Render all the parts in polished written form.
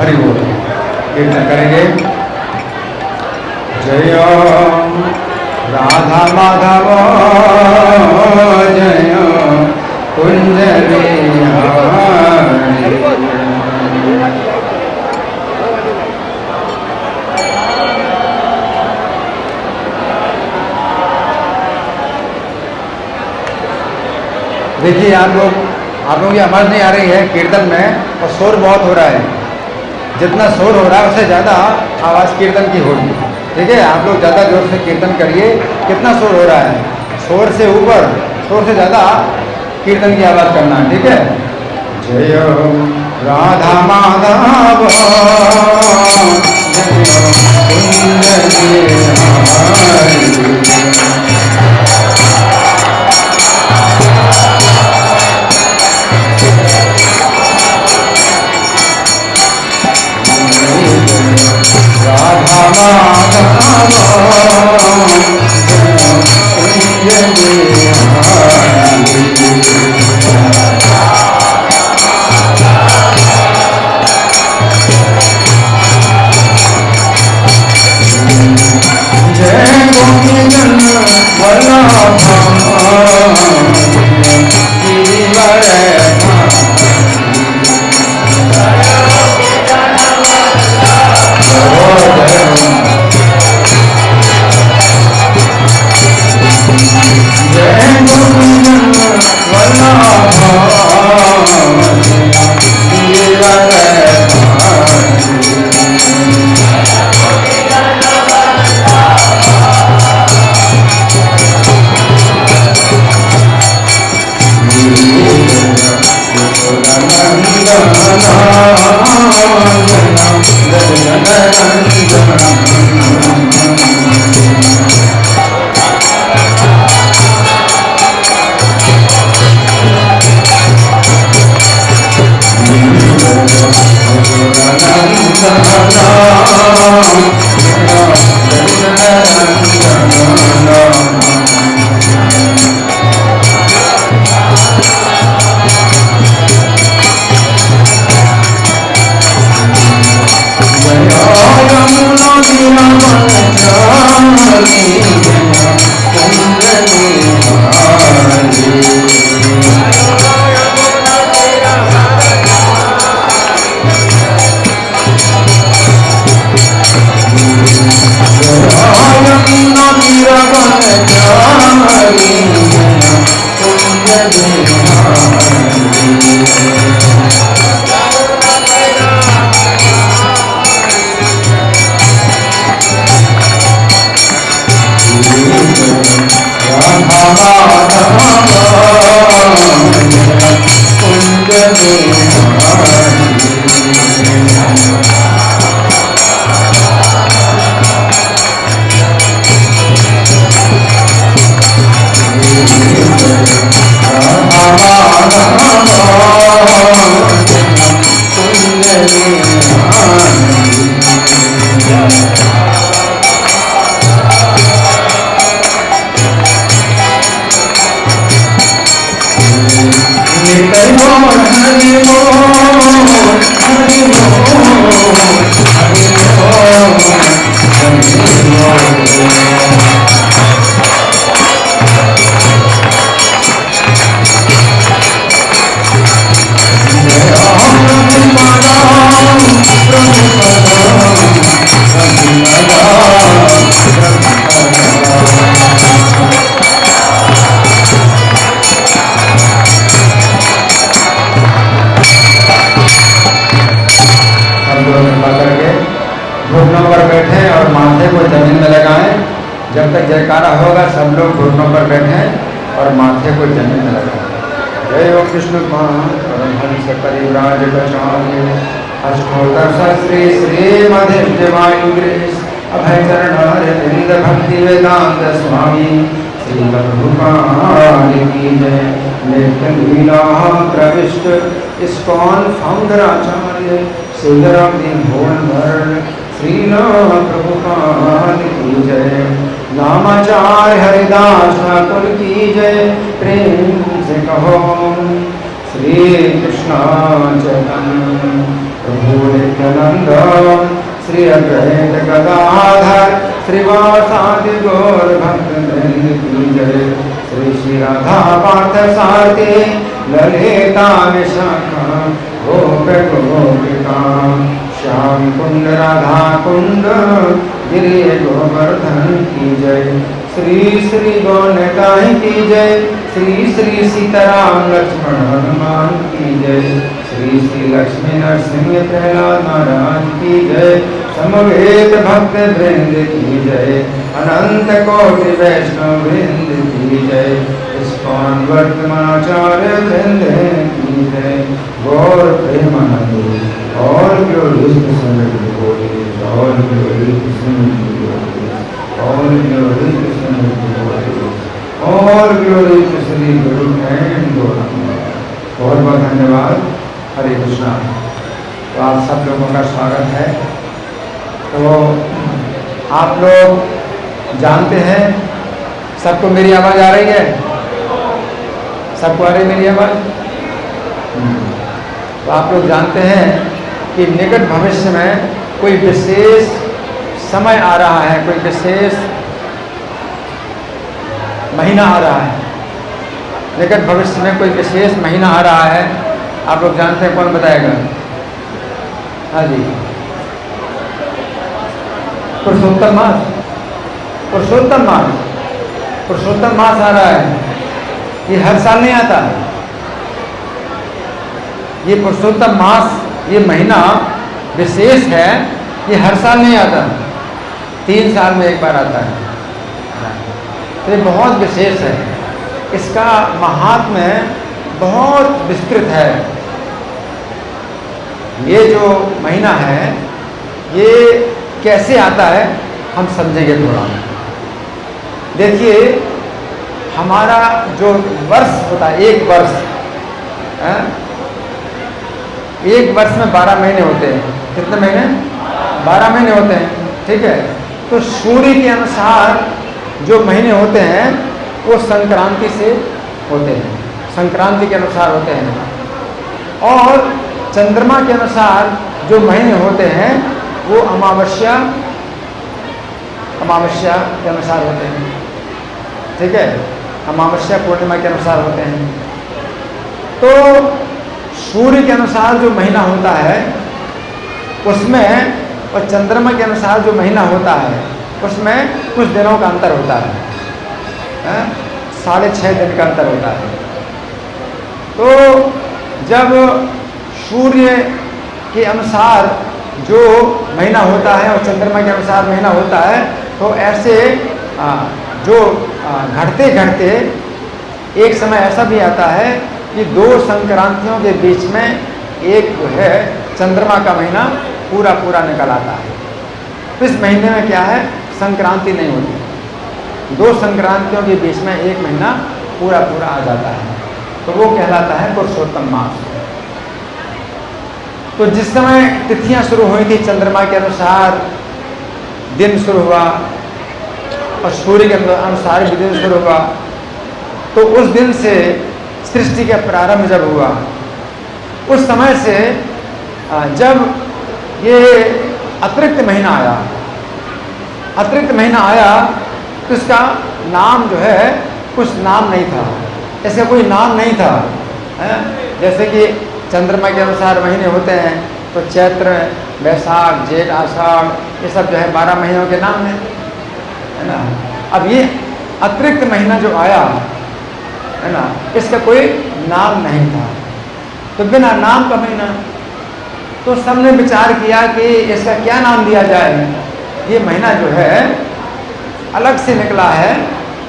हरि बोल। कीर्तन करेंगे। जय राधा माधव जय कुंज बिहारी। देखिए आप लोगों की आवाज़ नहीं आ रही है कीर्तन में, और शोर बहुत हो रहा है। जितना शोर हो रहा है उससे ज़्यादा आवाज़ कीर्तन की होगी। ठीक है, आप लोग ज़्यादा जोर से कीर्तन करिए। कितना शोर हो रहा है, शोर से ऊपर, शोर से ज़्यादा कीर्तन की आवाज़ करना है। ठीक है। जय राधा माधव जब तक जयकारा होगा सब लोग घुटनों पर बैठे और माथे को जमीन में लगाएं। जय ओम विष्णु परमहंस परिव्राज प्रचार्य अष्टोत्तर सहस्री श्रीमद् अभय चरण अरविंद भक्ति वेदांत स्वामी श्री प्रभुपाद की जय। नित्य लीला प्रविष्ट इस्कॉन फाउंडर आचार्य सिद्धराम भुवन श्रीला प्रभुपाद की जय। नामाचार्य हरिदास ठाकुर की जय। प्रेम से कहो श्री कृष्ण चैतन्य प्रभु नित्यानंद श्री अद्वैत गदाधर श्रीवासादि गौर भक्त वृंद की जय। श्री श्री राधा पार्थ सारथी ललिता विशाखा गोप गोपिका श्याम कुंड राधा कुंड गिरि गोवर्धन की जय। श्री श्री गौरताई की जय। श्री श्री सीताराम लक्ष्मण हनुमान की जय। श्री श्री लक्ष्मी नरसिंह प्रहलाद महाराज की जय। समवेत भक्त वृंद की जय। अनंत कोटि वैष्णव वृंद की जय। इस्कॉन वर्तमानाचार्य वृंद की जय। गौर प्रेमानंद और ग्लोरीज कृष्ण डिवोटीज और ग्लोरीज कृष्ण डिवोटीज और ग्लोरीज कृष्ण डिवोटीज और glories Shri Guru and Gaurang. बहुत बहुत धन्यवाद। हरे कृष्णा। तो आप सब लोगों का स्वागत है। तो आप लोग जानते हैं, सबको मेरी आवाज़ आ रही है? सबको आ रही है मेरी आवाज़? तो आप लोग जानते हैं कि निकट भविष्य में कोई विशेष समय आ रहा है, कोई विशेष महीना आ रहा है। निकट भविष्य में कोई विशेष महीना आ रहा है। आप लोग जानते हैं? कौन बताएगा? हाँ जी, पुरुषोत्तम मास। पुरुषोत्तम मास, पुरुषोत्तम मास आ रहा है। ये हर साल नहीं आता। ये पुरुषोत्तम मास, ये महीना विशेष है। ये हर साल नहीं आता, 3 साल में एक बार आता है। तो ये बहुत विशेष है। इसका महात्म्य बहुत विस्तृत है। ये जो महीना है, ये कैसे आता है हम समझेंगे थोड़ा। देखिए, हमारा जो वर्ष होता है, एक वर्ष है? एक वर्ष में 12 महीने होते हैं। कितने महीने? 12 महीने होते हैं। ठीक है। तो सूर्य के अनुसार जो महीने होते हैं वो संक्रांति से होते हैं, संक्रांति के अनुसार होते हैं। और चंद्रमा के अनुसार जो महीने होते हैं वो अमावस्या के अनुसार होते हैं। ठीक है, अमावस्या पूर्णिमा के अनुसार होते हैं। तो सूर्य के अनुसार जो महीना होता है उसमें, और चंद्रमा के अनुसार जो महीना होता है उसमें कुछ दिनों का अंतर होता है, 6.5 दिन का अंतर होता है। तो जब सूर्य के अनुसार जो महीना होता है और चंद्रमा के अनुसार महीना होता है, तो ऐसे जो घटते घटते एक समय ऐसा भी आता है कि 2 संक्रांतियों के बीच में एक जो है चंद्रमा का महीना पूरा पूरा निकल आता है। तो इस महीने में क्या है, संक्रांति नहीं होती। 2 संक्रांतियों के बीच में एक महीना पूरा पूरा आ जाता है। तो वो कहलाता है पुरुषोत्तम मास। तो जिस समय तिथियां शुरू हुई थी, चंद्रमा के अनुसार दिन शुरू हुआ और सूर्य के अनुसार भी दिन शुरू हुआ, तो उस दिन से सृष्टि का प्रारंभ जब हुआ, उस समय से जब ये अतिरिक्त महीना आया, अतिरिक्त महीना आया, तो इसका नाम जो है, कुछ नाम नहीं था, ऐसा कोई नाम नहीं था। जैसे कि चंद्रमा के अनुसार महीने होते हैं, तो चैत्र, बैसाख, जेठ, आषाढ़, ये सब जो है 12 महीनों के नाम है ना। अब ये अतिरिक्त महीना जो आया है ना, इसका कोई नाम नहीं था। तो बिना नाम का महीना, तो सबने विचार किया कि इसका क्या नाम दिया जाए। ये महीना जो है अलग से निकला है,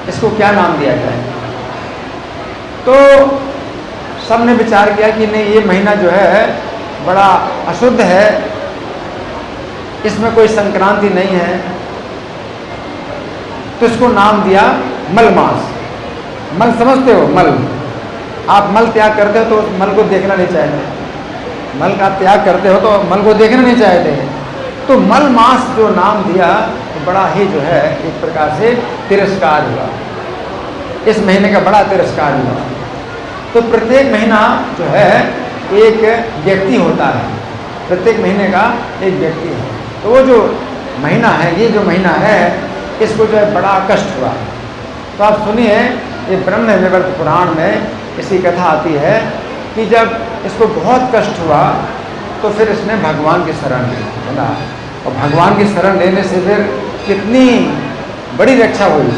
इसको क्या नाम दिया जाए। तो सबने विचार किया कि नहीं, ये महीना जो है बड़ा अशुद्ध है, इसमें कोई संक्रांति नहीं है। तो इसको नाम दिया मल मास। मल समझते हो? मल, आप मल त्याग करते हो तो उस मल को देखना नहीं चाहते। मल का त्याग करते हो तो मल को देखना नहीं चाहते। तो मल मास जो नाम दिया, तो बड़ा ही जो है एक प्रकार से तिरस्कार हुआ। इस महीने का बड़ा तिरस्कार हुआ। तो प्रत्येक महीना जो है एक व्यक्ति होता है, प्रत्येक महीने का एक व्यक्ति है। तो वो जो महीना है, ये जो महीना है, इसको जो है बड़ा कष्ट हुआ। तो आप सुनिए, ये ब्रह्म वैवर्त पुराण में इसकी कथा आती है कि जब इसको बहुत कष्ट हुआ तो फिर इसने भगवान की शरण ली, है ना। और भगवान की शरण लेने से फिर कितनी बड़ी रक्षा हुई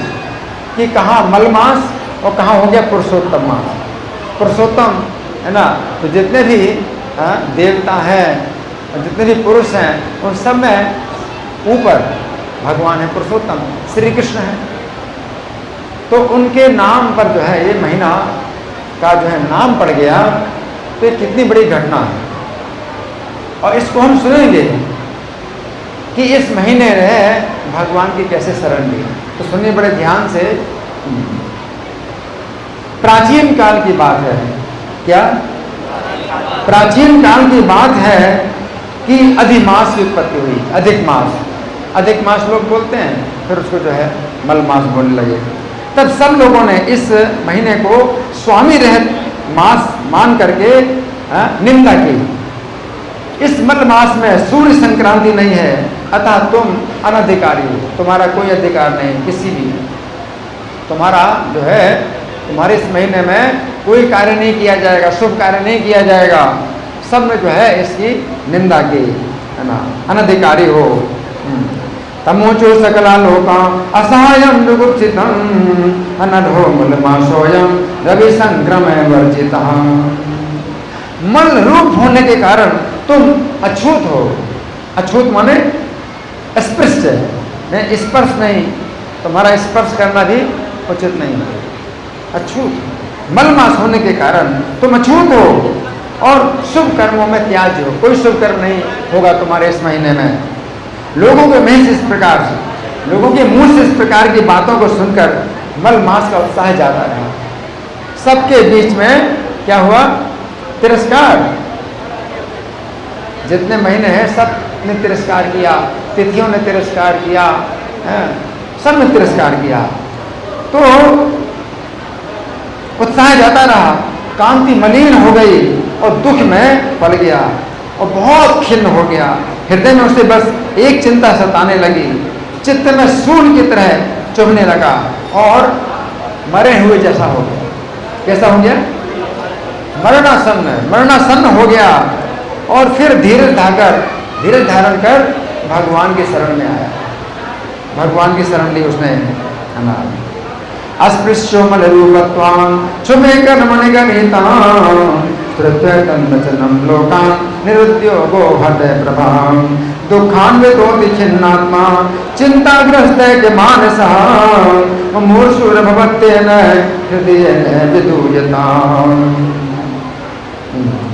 कि कहाँ मलमास और कहाँ हो गया पुरुषोत्तम मास। पुरुषोत्तम, है ना। तो जितने भी देवता हैं और जितने भी पुरुष हैं, उन सब में ऊपर भगवान है, पुरुषोत्तम श्री कृष्ण है। तो उनके नाम पर जो है ये महीना का जो है नाम पड़ गया, तो ये कितनी बड़ी घटना है। और इसको हम सुनेंगे कि इस महीने ने भगवान की कैसे शरण ली। तो सुनिए बड़े ध्यान से। प्राचीन काल की बात है। क्या? प्राचीन काल की बात है कि अधिमास की उत्पत्ति हुई। अधिक मास लोग बोलते हैं, फिर उसको जो है मल मास बोलने लगे। तब सब लोगों ने इस महीने को स्वामी रहित मास मान करके निंदा की। इस मल मास में सूर्य संक्रांति नहीं है, अतः तुम अनधिकारी हो, तुम्हारा कोई अधिकार नहीं, किसी भी तुम्हारा जो है, तुम्हारे इस महीने में कोई कार्य नहीं किया जाएगा, शुभ कार्य नहीं किया जाएगा। सब ने जो है इसकी निंदा की, है ना, अनधिकारी हो। तमोचो सकला लोका असहायम जुगुप्सितम अनढ़ो मलमासोयम रवि संक्रम वर्जितः। मल रूप होने के कारण तुम अछूत हो। अछूत माने स्पृष्ट है, स्पर्श नहीं, तुम्हारा स्पर्श करना भी उचित नहीं है। अछूत मलमास होने के कारण तुम अछूत हो और शुभ कर्मों में त्याज्य हो। कोई शुभ कर्म नहीं होगा तुम्हारे इस महीने में। लोगों के मुंह से इस प्रकार से, लोगों के मुंह से इस प्रकार की बातों को सुनकर मल मास का उत्साह ज्यादा रहा। सबके बीच में क्या हुआ? तिरस्कार। जितने महीने हैं सब ने तिरस्कार किया, तिथियों ने तिरस्कार किया, सब ने तिरस्कार किया। तो उत्साह जाता रहा, कांति मलिन हो गई और दुख में पड़ गया और बहुत खिन्न हो गया। हृदय में उसे बस एक चिंता सताने लगी, चित्त में सूल की तरह चुभने लगा और मरे हुए जैसा हो गया। कैसा हो गया? मरणासन्न हो गया। और फिर धीरज धारण कर भगवान की शरण में आया। भगवान की शरण ली उसने। अस्पृश्यो मल रूपत्वां क्षुमे कर्मणिगणितां श्रुत्वैतन्वचनं लोकान् निरुद्योगो हृदय प्रभां दुःखान्वितोऽपि छिन्नात्मा चिन्ताग्रस्तैः मानसः मुमूर्षुर्भवत्येन हृदयेन विदूयताम्।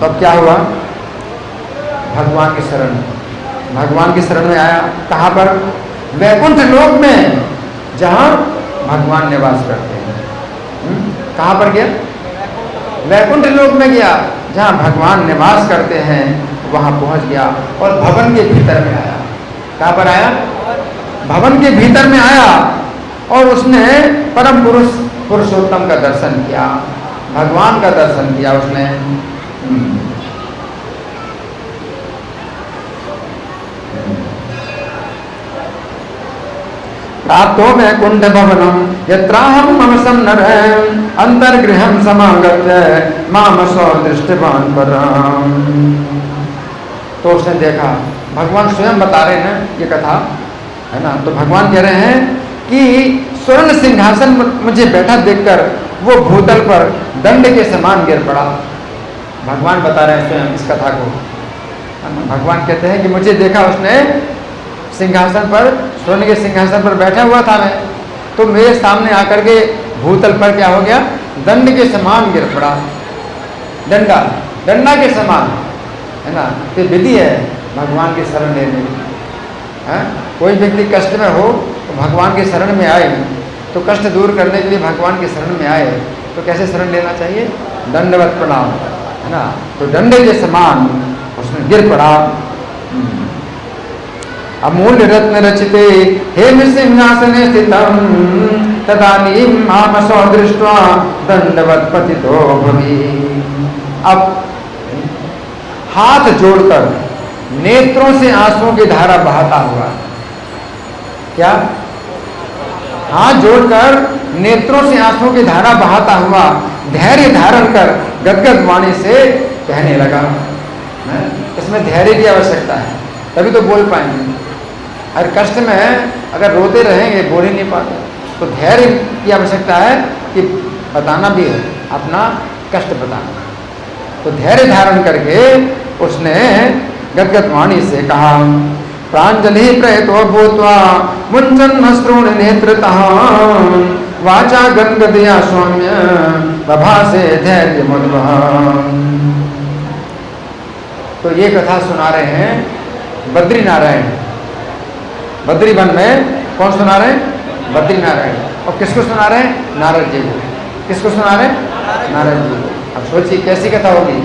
तब क्या हुआ? भगवान की शरण में आया। कहाँ पर? वैकुंठ लोक में, जहाँ भगवान निवास करते हैं। कहाँ पर गया? वैकुंठ लोक में गया, जहाँ भगवान निवास करते हैं, वहाँ पहुँच गया और भवन के भीतर में आया। कहाँ पर आया? भवन के भीतर में आया और उसने परम पुरुषोत्तम का दर्शन किया, भगवान का दर्शन किया उसने। प्राप्तो में कुंड भवनम यत्राहम ममसम नरहम अंतर्गृहम समागत्य मामसो दृष्टिवान परम। तो उसने देखा, भगवान स्वयं बता रहे हैं ये कथा, है ना। तो भगवान कह रहे हैं कि स्वर्ण सिंहासन मुझे बैठा देखकर वो भूतल पर दंड के समान गिर पड़ा। भगवान बता रहे हैं स्वयं इस कथा को। भगवान कहते हैं कि मुझे देखा उसने सिंहासन पर, स्वर्ण के सिंहासन पर बैठा हुआ था मैं, तो मेरे सामने आकर के भूतल पर क्या हो गया? दंड के समान गिर पड़ा। डंडा के समान, है ना। तो विधि है भगवान की शरण लेने की। कोई व्यक्ति कष्ट में हो तो भगवान की शरण में आए, तो कष्ट दूर करने के लिए भगवान की शरण में आए तो कैसे शरण लेना चाहिए? दंडवत प्रणाम, है ना। तो डंडे के समान उसमें गिर पड़ा। अमूल्य रत्न रचिते हेम सिंहासने स्थितम तदानीं मामसो दृष्ट्वा दंडवत पतितो भवि। अब हाथ जोड़कर नेत्रों से आंसुओं की धारा बहाता हुआ। क्या? हाथ जोड़कर नेत्रों से आंसुओं की धारा बहाता हुआ धैर्य धारण कर गदगद वाणी से कहने लगा। इसमें धैर्य की आवश्यकता है, तभी तो बोल पाएंगे। हर कष्ट में अगर रोते रहेंगे, बोल ही नहीं पाते। तो धैर्य की आवश्यकता है कि बताना भी है, अपना कष्ट बताना। तो धैर्य धारण करके उसने गदगद वाणी से कहा, प्रांजलि प्रयतो भूत्वा मुञ्चन् अश्रूणि नेत्रतः वाचा गद्गदया सौम्य बभासे धैर्यमुद्वह। तो ये कथा सुना रहे हैं बद्री नारायण। बद्री वन में कौन सुना रहे हैं? बद्री नारायण। और किसको सुना रहे हैं? नारद जी को। किसको सुना रहे हैं? नारद जी को। अब सोचिए कैसी कथा होगी,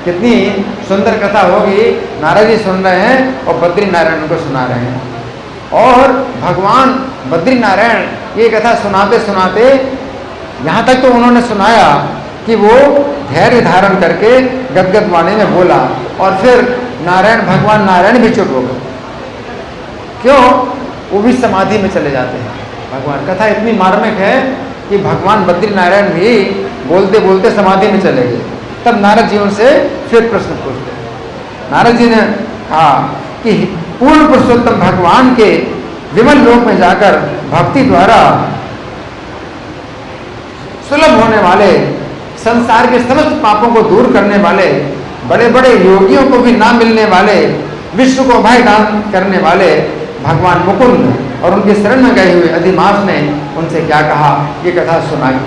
कितनी सुंदर कथा होगी। नारद जी सुन रहे हैं और बद्री नारायण को सुना रहे हैं। और भगवान बद्री नारायण ये कथा सुनाते सुनाते यहाँ तक तो उन्होंने सुनाया कि वो धैर्य धारण करके गदगद वाणी में बोला, और फिर नारायण, भगवान नारायण भी चुप हो गए। क्यों? वो भी समाधि में चले जाते हैं। भगवान, कथा इतनी मार्मिक है कि भगवान बद्री नारायण भी बोलते बोलते समाधि में चले गए। तब नारद जी उनसे फिर प्रश्न पूछते। नारद जी ने कहा कि पूर्ण पुरुषोत्तम भगवान के विमल लोक में जाकर भक्ति द्वारा सुलभ होने वाले, संसार के समस्त पापों को दूर करने वाले, बड़े बड़े योगियों को भी ना मिलने वाले, विश्व को भय दान करने वाले भगवान मुकुंद और उनके शरण में गए हुए अधिमास ने उनसे क्या कहा, ये कथा सुनाई।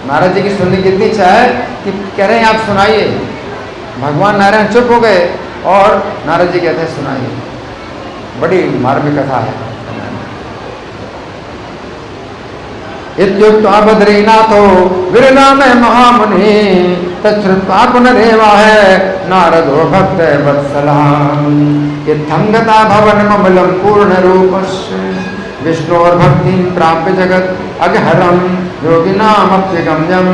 नारद जी की सुनने की इतनी इच्छा है कि कह रहे हैं आप सुनाइए। भगवान नारायण चुप हो गए और नारद जी कहते हैं सुनाइए। बड़ी मार्मिक कथा है। इत्युक्त्वा बद्रीनाथो विरराम महामुनि तच्छ्रुत्वा पुनरेवाह नारदो भक्त वत्सलः इत्थं गता भवनममलं पूर्णरूपस्य विष्णोर्भक्तिं प्राप्य जगत् अगहरं योगिनामप्यगम्यं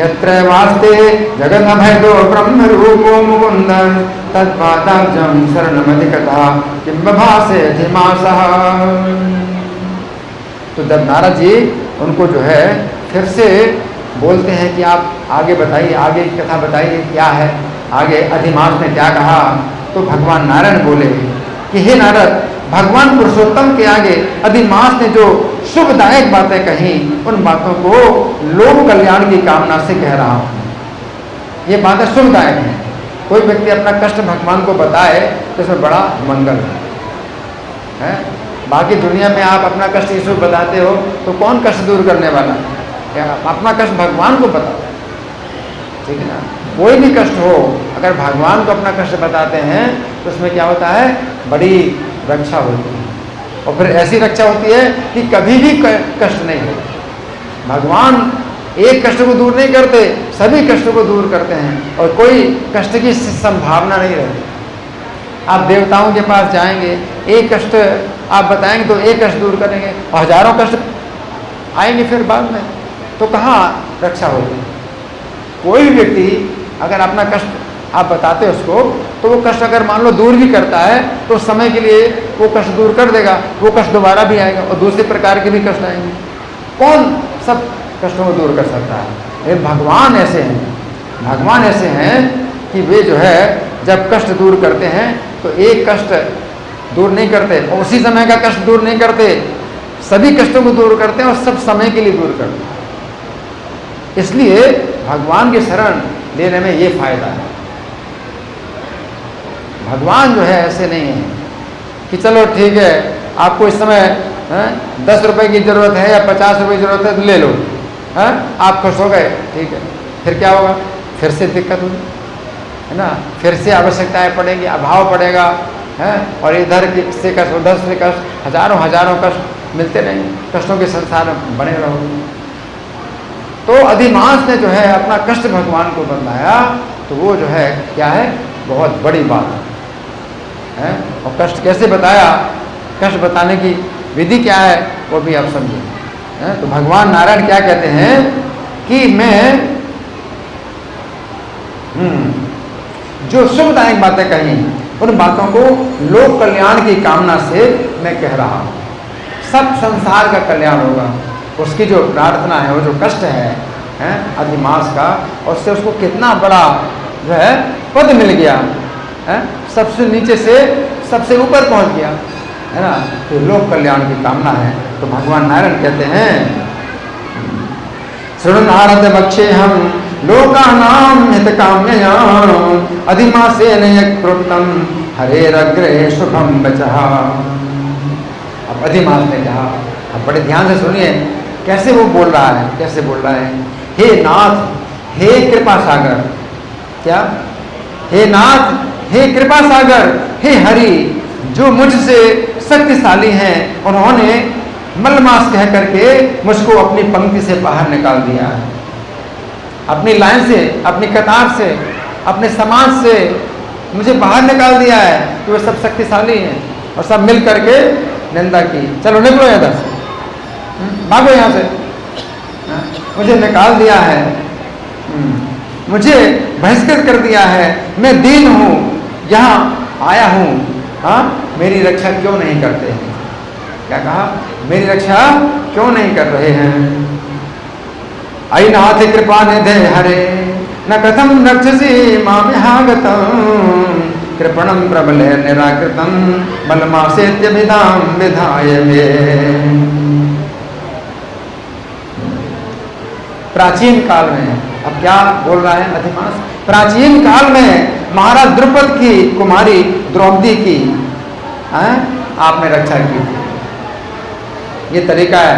यत्रैवास्ते जगदभयदो ब्रह्मरूपो मुकुन्द तत्पादाब्जं शरणमधिगतः किं बभासे अधिमासः। तो जब नारद जी उनको जो है फिर से बोलते हैं कि आप आगे बताइए, आगे की कथा बताइए, क्या है आगे, अधिमास ने क्या कहा। तो भगवान नारायण बोले कि हे नारद, भगवान पुरुषोत्तम के आगे अधिमास ने जो शुभदायक बातें कही, उन बातों को लोक कल्याण की कामना से कह रहा हूँ। ये बातें शुभदायक हैं। कोई व्यक्ति अपना कष्ट भगवान को बताए तो इसमें बड़ा मंगल है। बाकी दुनिया में आप अपना कष्ट यीशु बताते हो तो कौन कष्ट दूर करने वाला? क्या अपना कष्ट भगवान को बताओ, ठीक है ना। कोई भी कष्ट हो, अगर भगवान को अपना कष्ट बताते हैं तो उसमें क्या होता है? बड़ी रक्षा होती है। और फिर ऐसी रक्षा होती है कि कभी भी कष्ट नहीं हो। भगवान एक कष्ट को दूर नहीं करते, सभी कष्टों को दूर करते हैं और कोई कष्ट की संभावना नहीं रहती। आप देवताओं के पास जाएंगे, एक कष्ट आप बताएंगे तो एक कष्ट दूर करेंगे और हजारों कष्ट आएंगे फिर बाद में, तो कहाँ रक्षा होगी? कोई भी व्यक्ति अगर अपना कष्ट आप बताते उसको, तो वो कष्ट अगर मान लो दूर भी करता है तो समय के लिए वो कष्ट दूर कर देगा, वो कष्ट दोबारा भी आएगा और दूसरे प्रकार के भी कष्ट आएंगे। कौन सब कष्टों को दूर कर सकता है? ये भगवान ऐसे हैं। भगवान ऐसे हैं कि वे जो है जब कष्ट दूर करते हैं तो एक कष्ट दूर नहीं करते और उसी समय का कष्ट दूर नहीं करते, सभी कष्टों को दूर करते हैं और सब समय के लिए दूर करते हैं। इसलिए भगवान की शरण लेने में ये फायदा है। भगवान जो है ऐसे नहीं है कि चलो ठीक है आपको इस समय 10 रुपए की जरूरत है या 50 रुपए की जरूरत है तो ले लो, आप खुश हो गए, ठीक है। फिर क्या होगा? फिर से दिक्कत होगी, है ना। फिर से आवश्यकताएं पड़ेंगी, अभाव पड़ेगा, है। और इधर से कष्ट, उधर से कष्ट, हजारों हजारों कष्ट मिलते रहेंगे, कष्टों के संसार में बने रहोगे। तो अधिमास ने जो है अपना कष्ट भगवान को बताया, तो वो जो है क्या है? बहुत बड़ी बात है। और कष्ट कैसे बताया, कष्ट बताने की विधि क्या है, वो भी आप समझिए। तो भगवान नारायण क्या कहते हैं कि मैं जो शुभदायक बातें कही, उन बातों को लोक कल्याण की कामना से मैं कह रहा हूँ। सब संसार का कल्याण होगा। उसकी जो प्रार्थना है, वो जो कष्ट है अधिमास का, उससे उसको कितना बड़ा जो है पद मिल गया है, सबसे नीचे से सबसे ऊपर पहुंच गया है ना। तो लोक कल्याण की कामना है। तो भगवान नारायण कहते हैं, शृणु नारद बक्षे हम लोकानां हित काम्ययां अधिमासेन यकृतं हरेरग्रे शुभम बचः। अब अधिमास ने कहा, अब बड़े ध्यान से सुनिए कैसे वो बोल रहा है, कैसे बोल रहा है। हे नाथ, हे कृपा सागर, क्या? हे नाथ, हे कृपा सागर, हे हरि, जो मुझसे शक्तिशाली हैं, उन्होंने मलमास कह करके मुझको अपनी पंक्ति से बाहर निकाल दिया है, अपनी लाइन से, अपनी कतार से, अपने समाज से मुझे बाहर निकाल दिया है कि वे सब शक्तिशाली हैं और सब मिल करके निंदा की। चलो निकलो इधर से, भागो यहाँ से, मुझे निकाल दिया है, मुझे बहिष्कृत कर दिया है, मैं दीन हूँ, यहाँ आया हूँ, हाँ मेरी रक्षा क्यों नहीं करते हैं? क्या कहा? मेरी रक्षा क्यों नहीं कर रहे हैं? आई नाथ कृपा निधे हरे न कथम रक्षसी माम्यहागतम् कृपणम प्रबले निराकृतम बलमासेत्यभिधाम विधाय मे। प्राचीन काल में, अब क्या बोल रहा है अधिमास? प्राचीन काल में महाराज द्रुपद की कुमारी द्रौपदी की आपने रक्षा की थी। ये तरीका है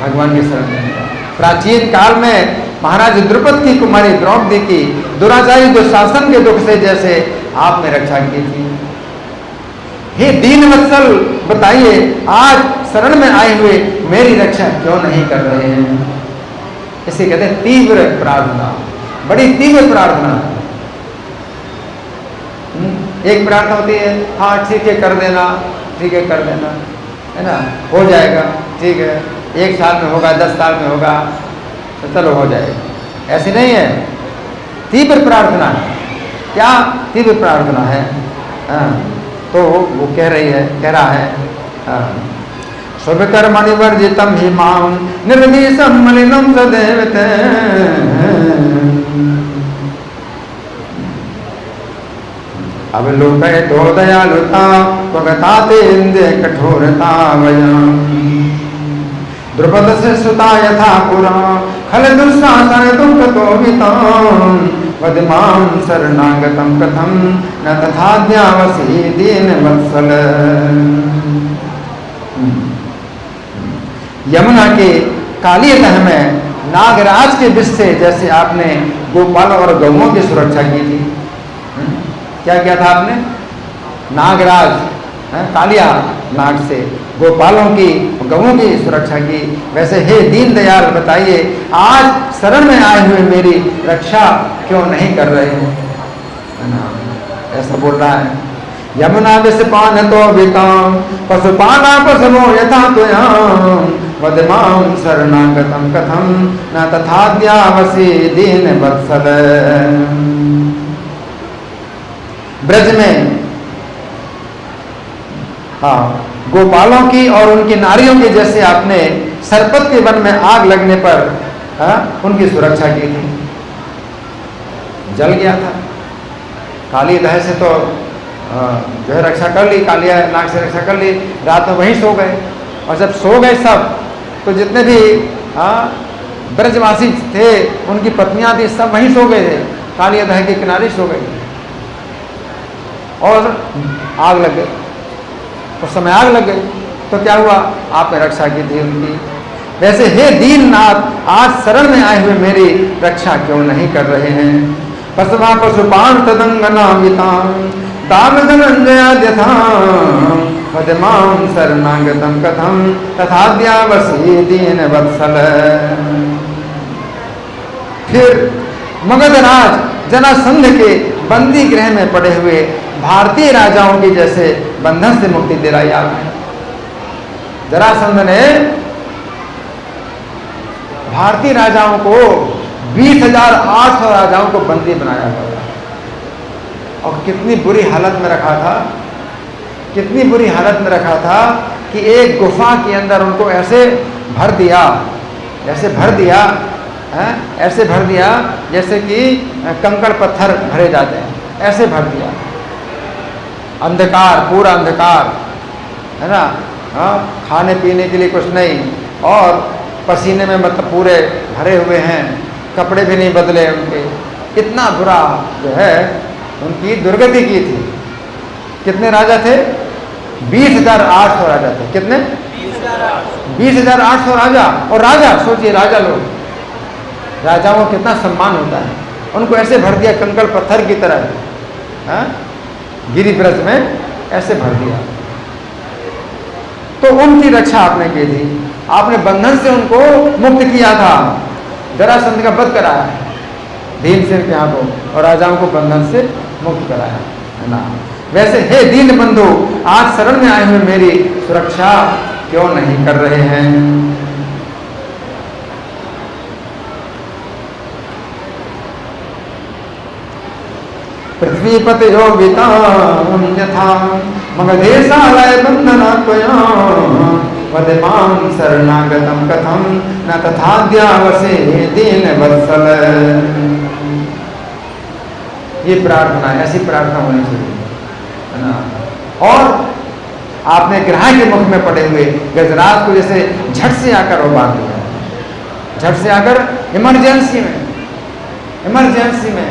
भगवान की शरण में। प्राचीन काल में महाराज द्रुपद की कुमारी द्रौपदी की दुराचारी दुशासन के दुख से जैसे आपने रक्षा की थी। हे दीन वत्सल, बताइए आज शरण में आए हुए मेरी रक्षा क्यों नहीं कर रहे हैं? इसे कहते हैं तीव्र प्रार्थना, बड़ी तीव्र प्रार्थना। एक प्रार्थना होती है, हाँ ठीक है कर देना, ठीक है कर देना, है ना, हो जाएगा, ठीक है, 1 साल में होगा, 10 साल में होगा, तो चलो हो जाएगा। ऐसी नहीं है, तीव्र प्रार्थना है। क्या तीव्र प्रार्थना है? तो वो कह रही है, कह रहा है, शुभ कर्मणि वर्जितम हि मां निर्दिशम मलिनम सदैव ते। अब लोकय तो दयालुता त्वगता तेन्द्र कठोरता वयम् द्रुपद से सुता यथा पुरा खल दुस्साहसन दुःखतो विताम् वदमां शरणागतं कथं न तथाद्यावसि दीन वत्सल। यमुना के कालीतह में नागराज के विष से जैसे आपने गोपालों और गौओं की सुरक्षा की थी। क्या किया था आपने? नागराज, कालिया नाग से गोपालों की, गौओं की सुरक्षा की। वैसे हे दीन दयाल, बताइए आज शरण में आए हुए मेरी रक्षा क्यों नहीं कर रहे हैं? ऐसा बोल रहा है। यमुना विषपान तो विताम पशुपाना पशवो यथा त्वयाम वदमां शरणागतं कथं न तथाद्यावसि दीन वत्सल। ब्रज में गोपालों की और उनकी नारियों की जैसे आपने सरपत के वन में आग लगने पर उनकी सुरक्षा की थी। जल गया था, काली दह से तो जो है रक्षा कर ली, कालिया नाग से रक्षा कर ली। रात में वहीं सो गए, और जब सो गए सब, तो जितने भी ब्रजवासी थे, उनकी पत्नियां थी, सब वहीं सो गए थे, कालिया दह के किनारे सो गए और आग लग गई। उस समय आग लग गई तो क्या हुआ? आपने रक्षा की थी उनकी। वैसे हे दीननाथ, आज शरण में आए हुए मेरी रक्षा क्यों नहीं कर रहे हैं? पशुमा पशुपान तदंगनामितां दाम धनंजयाद्यथां वदमां शरणागतं कथं तथाद्यावसि दीन वत्सल। फिर मगधराज जरासंध के बंदी गृह में पड़े हुए भारतीय राजाओं की जैसे बंधन से मुक्ति दिलाई आपने। जरासंध ने भारतीय राजाओं को 20,800 राजाओं को बंदी बनाया हुआ। और कितनी बुरी हालत में रखा था, कितनी बुरी हालत में रखा था कि एक गुफा के अंदर उनको ऐसे भर दिया, ऐसे भर दिया, ऐसे भर दिया जैसे कि कंकड़ पत्थर भरे जाते हैं, ऐसे भर दिया। अंधकार, पूरा अंधकार, है ना। खाने पीने के लिए कुछ नहीं, और पसीने में मतलब पूरे भरे हुए हैं, कपड़े भी नहीं बदले उनके। इतना बुरा जो है उनकी दुर्गति की थी। कितने राजा थे? 20,800 राजा थे। कितने? 20,800 राजा। और राजा, सोचिए राजा लोग, राजाओं को कितना सम्मान होता है, उनको ऐसे भर दिया कंकड़ पत्थर की तरह, गिरिब्रज में ऐसे भर दिया। तो उनकी रक्षा आपने की थी, आपने बंधन से उनको मुक्त किया था। जरासंध का वध कराया भीमसेन के यहाँ को, और राजाओं को बंधन से मुक्त कराया, है ना। वैसे हे दीन बंधु, आज शरण में आए हुए मेरी सुरक्षा क्यों नहीं कर रहे हैं? पृथ्वीपति योगिता यथा मगधेशालय बंधना त्वया वदमां शरणागतं कथं न तथाद्यावसे दीन वत्सल। ये प्रार्थना, ऐसी प्रार्थना होनी चाहिए, है ना। और आपने ग्राह के मुख में पड़े हुए गजराज को जैसे झट से आकर वो बांध दिया, झट से आकर इमरजेंसी में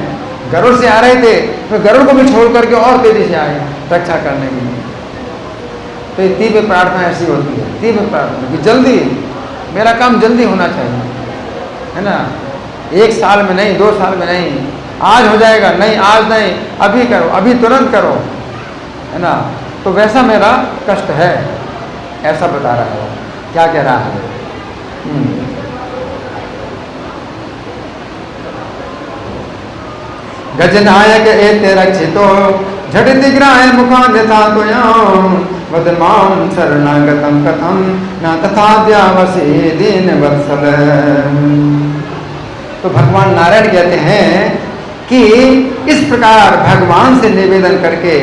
गरुड़ से आ रहे थे, तो गरुड़ को भी छोड़ करके और तेजी से आए रक्षा करने के लिए। तो ये तीव्र प्रार्थना ऐसी होती है, तीव्र प्रार्थना कि जल्दी मेरा काम जल्दी होना चाहिए, है ना। 1 साल में नहीं, 2 साल में नहीं, आज हो जाएगा, नहीं आज नहीं, अभी करो, अभी तुरंत करो, है ना। तो वैसा मेरा कष्ट है, ऐसा बता रहा है। क्या कह रहा है? गजनायक एते रक्षितो झटिति ग्राह मुखान्यथा त्वया वदमां शरणागतं कथं न तथाद्यावसे दीन वत्सल। तो भगवान नारायण कहते हैं कि इस प्रकार भगवान से निवेदन करके,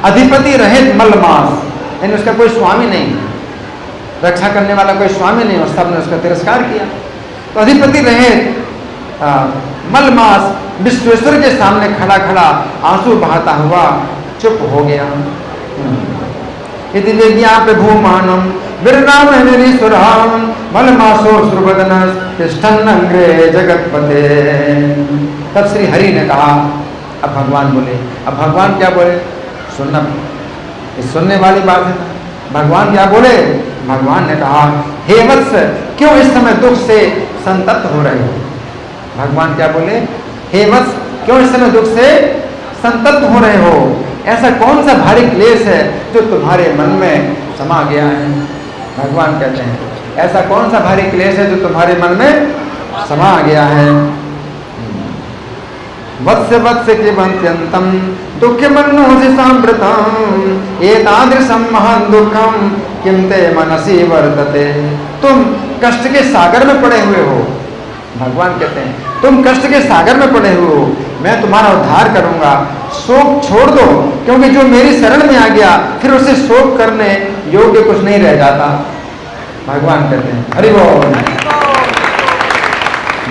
अधिपति रहित मलमास, यानी उसका कोई स्वामी नहीं, रक्षा करने वाला कोई स्वामी नहीं, और सबने उसका तिरस्कार किया। तो अधिपति रहित मलमास विश्वेश्वर के सामने खड़ा खड़ा आंसू बहाता हुआ चुप हो गया। यदि प्रभुमानम विरनाम निरीश्वराम मलमासो सुरवदन तिष्ठन् अग्रे जगतपते। तब श्री हरि ने कहा, अब भगवान बोले। अब भगवान क्या बोले? सुनना, ये सुनने वाली बात है। भगवान क्या बोले? भगवान ने कहा, हे वत्स, क्यों इस समय दुख से संतप्त हो रहे हो? भगवान क्या बोले? हे वत्स, क्यों इस समय दुख से संतप्त हो रहे हो? ऐसा कौन सा भारी क्लेश है जो तुम्हारे मन में समा गया है? भगवान कहते हैं, ऐसा कौन सा भारी क्लेश है जो तुम्हारे मन में समा गया है? वत्स वत्स के वंत्यंतम दुख मनोज सांप्रतम एतादृशम महान दुखम किम ते मनसी वर्तते। तुम कष्ट के सागर में पड़े हुए हो। भगवान कहते हैं, तुम कष्ट के सागर में पड़े हुए हो, मैं तुम्हारा उद्धार करूंगा। शोक छोड़ दो, क्योंकि जो मेरी शरण में आ गया फिर उसे शोक करने योग्य कुछ नहीं रह जाता। भगवान कहते हैं, हरि बोल।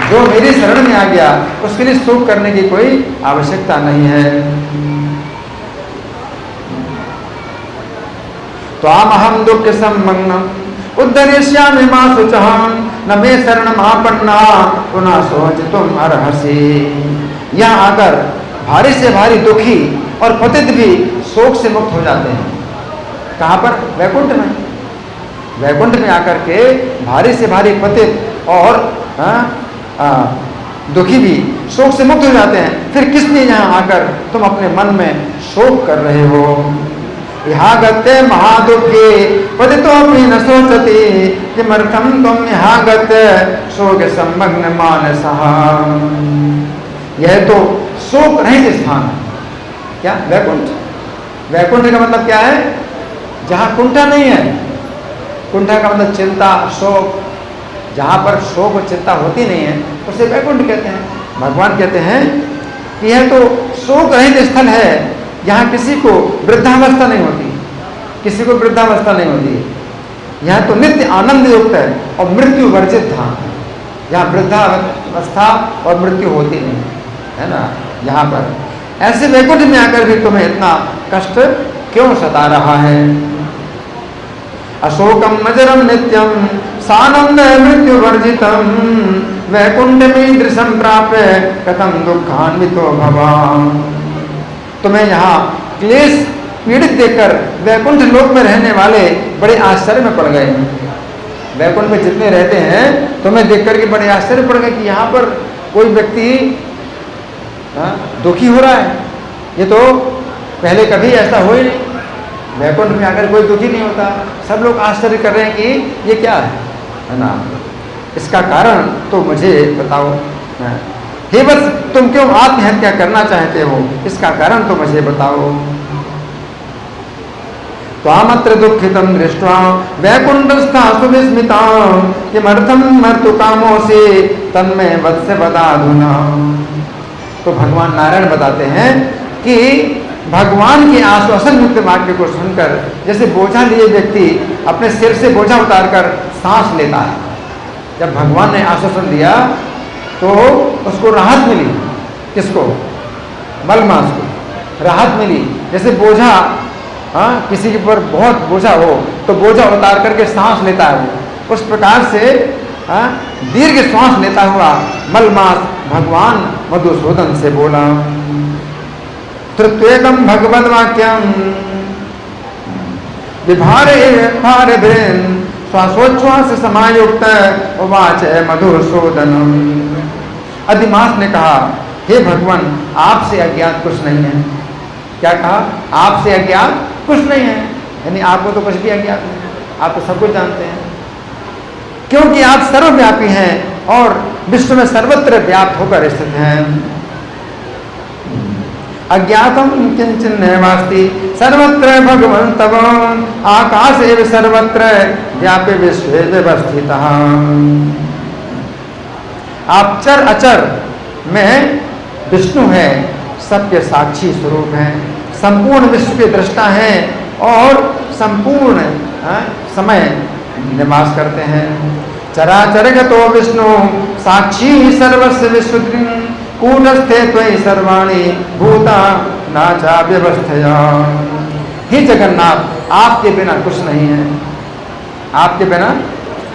जो मेरी शरण में आ गया उसके लिए शोक करने की कोई आवश्यकता नहीं है। तो हम दुख सम्मग्नम उद्धरिष्यामि मा शुचहं न मे शरणम आपन्ना पुनः सोच तुम अर्हसि। यहाँ आकर भारी से भारी दुखी और पतित भी शोक से मुक्त हो जाते हैं। कहाँ पर? वैकुंठ में। वैकुंठ में आकर के भारी से भारी पतित और दुखी भी शोक से मुक्त हो जाते हैं। फिर किस लिए यहाँ आकर तुम अपने मन में शोक कर रहे हो? यहाँ गते महादुखे पतितो अपनी न सोचती किमर्थम तुम यहाँ गते शोक सम्मग्न मानसः। यह तो शोक रहित स्थान है। क्या? वैकुंठ। वैकुंठ का मतलब क्या है? जहाँ कुंठा नहीं है। कुंठा का मतलब चिंता, शोक। जहाँ पर शोक और चिंता होती नहीं है उसे वैकुंठ कहते हैं। भगवान कहते हैं कि यह तो शोक रहित स्थल है, यहाँ किसी को वृद्धावस्था नहीं होती, किसी को वृद्धावस्था नहीं होती। यहाँ तो नित्य आनंद युक्त है और मृत्यु वर्जित धाम है। यहाँ वृद्धावस्था और मृत्यु होती नहीं है ना। यहाँ पर ऐसे वैकुंठ में आकर भी तुम्हें इतना कष्ट क्यों सता रहा है। अशोकम मजरम नित्यम सानंद मृत्यु वर्जितम वैकुंठ में दृश्यम प्राप्य कथम दुखान्वितो भवान। तुम्हें यहाँ क्लेश पीड़ित देखकर वैकुंठ लोक में रहने वाले बड़े आश्चर्य में पड़ गए। वैकुंठ में जितने रहते हैं तुम्हें देखकर के बड़े आश्चर्य पड़ गए कि यहाँ पर कोई व्यक्ति दुखी हो रहा है। ये तो पहले कभी ऐसा हो ही नहीं, वैकुंठ में आकर कोई दुखी नहीं होता। सब लोग आश्चर्य कर रहे हैं कि ये क्या है ना। इसका कारण तो मुझे बताओ। हे बस तुम क्यों आत्महत्या करना चाहते हो, इसका कारण तो मुझे बताओ। त्वामत्र दुःखितं दृष्ट्वा वैकुण्ठस्था सुविस्मिता किमर्थं मर्तु कामोऽसि तन्मे वत्स वदाधुना। तो भगवान नारायण बताते हैं कि भगवान के आश्वासन युक्त वाक्य को सुनकर जैसे बोझा लिए व्यक्ति अपने सिर से बोझा उतारकर सांस लेता है। जब भगवान ने आश्वासन दिया तो उसको राहत मिली। किसको? मलमास को राहत मिली। जैसे बोझा किसी के ऊपर बहुत बोझा हो तो बोझा उतार करके सांस लेता है, उस प्रकार से दीर्घ श्वास लेता हुआ मलमास भगवान मधुसूदन से बोला। तृत्वेकम भगवद वाक्यम विभारे श्वासोच्छ्वास समायुक्त उवाच मधुसूदनम। अधिमास ने कहा, हे भगवान आपसे अज्ञात कुछ नहीं है। क्या कहा? आपसे अज्ञात कुछ नहीं है, यानी आपको तो कुछ भी अज्ञात नहीं, आप तो सब कुछ जानते हैं, क्योंकि आप सर्वव्यापी हैं और विश्व में सर्वत्र व्याप्त होकर स्थित हैं। अज्ञातम किंचन नैवास्ति सर्वत्र भगवन् तव आकाश एव सर्वत्र व्यापे विश्वे व्यवस्थितः। आप चर अचर में विष्णु है, सबके साक्षी स्वरूप हैं, संपूर्ण विश्व के दृष्टा हैं और संपूर्ण समय निवास करते हैं। चराचरगतो विष्णु साक्षी सर्वस्व विश्वदृङ् कूटस्थे त्वयि सर्वाणि भूता नाचा व्यवस्थया। हे जगन्नाथ, आपके बिना कुछ नहीं है, आपके बिना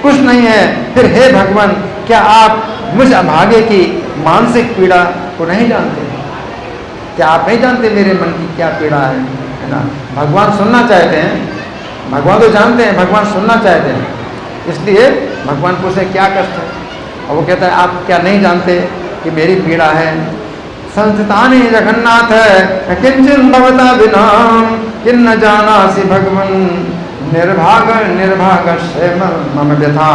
कुछ नहीं है। फिर हे भगवान, क्या आप मुझ अभागे की मानसिक पीड़ा को नहीं जानते? क्या आप नहीं जानते मेरे मन की क्या पीड़ा है ना। भगवान सुनना चाहते हैं, भगवान तो जानते हैं, भगवान सुनना चाहते हैं, इसलिए भगवान पूछे क्या कष्ट है, और वो कहता है आप क्या नहीं जानते कि मेरी पीड़ा है। संस्थितानि जगन्नाथ किंचन भवता विना किन्न जानासि भगवन् निर्भाग मम व्यथा।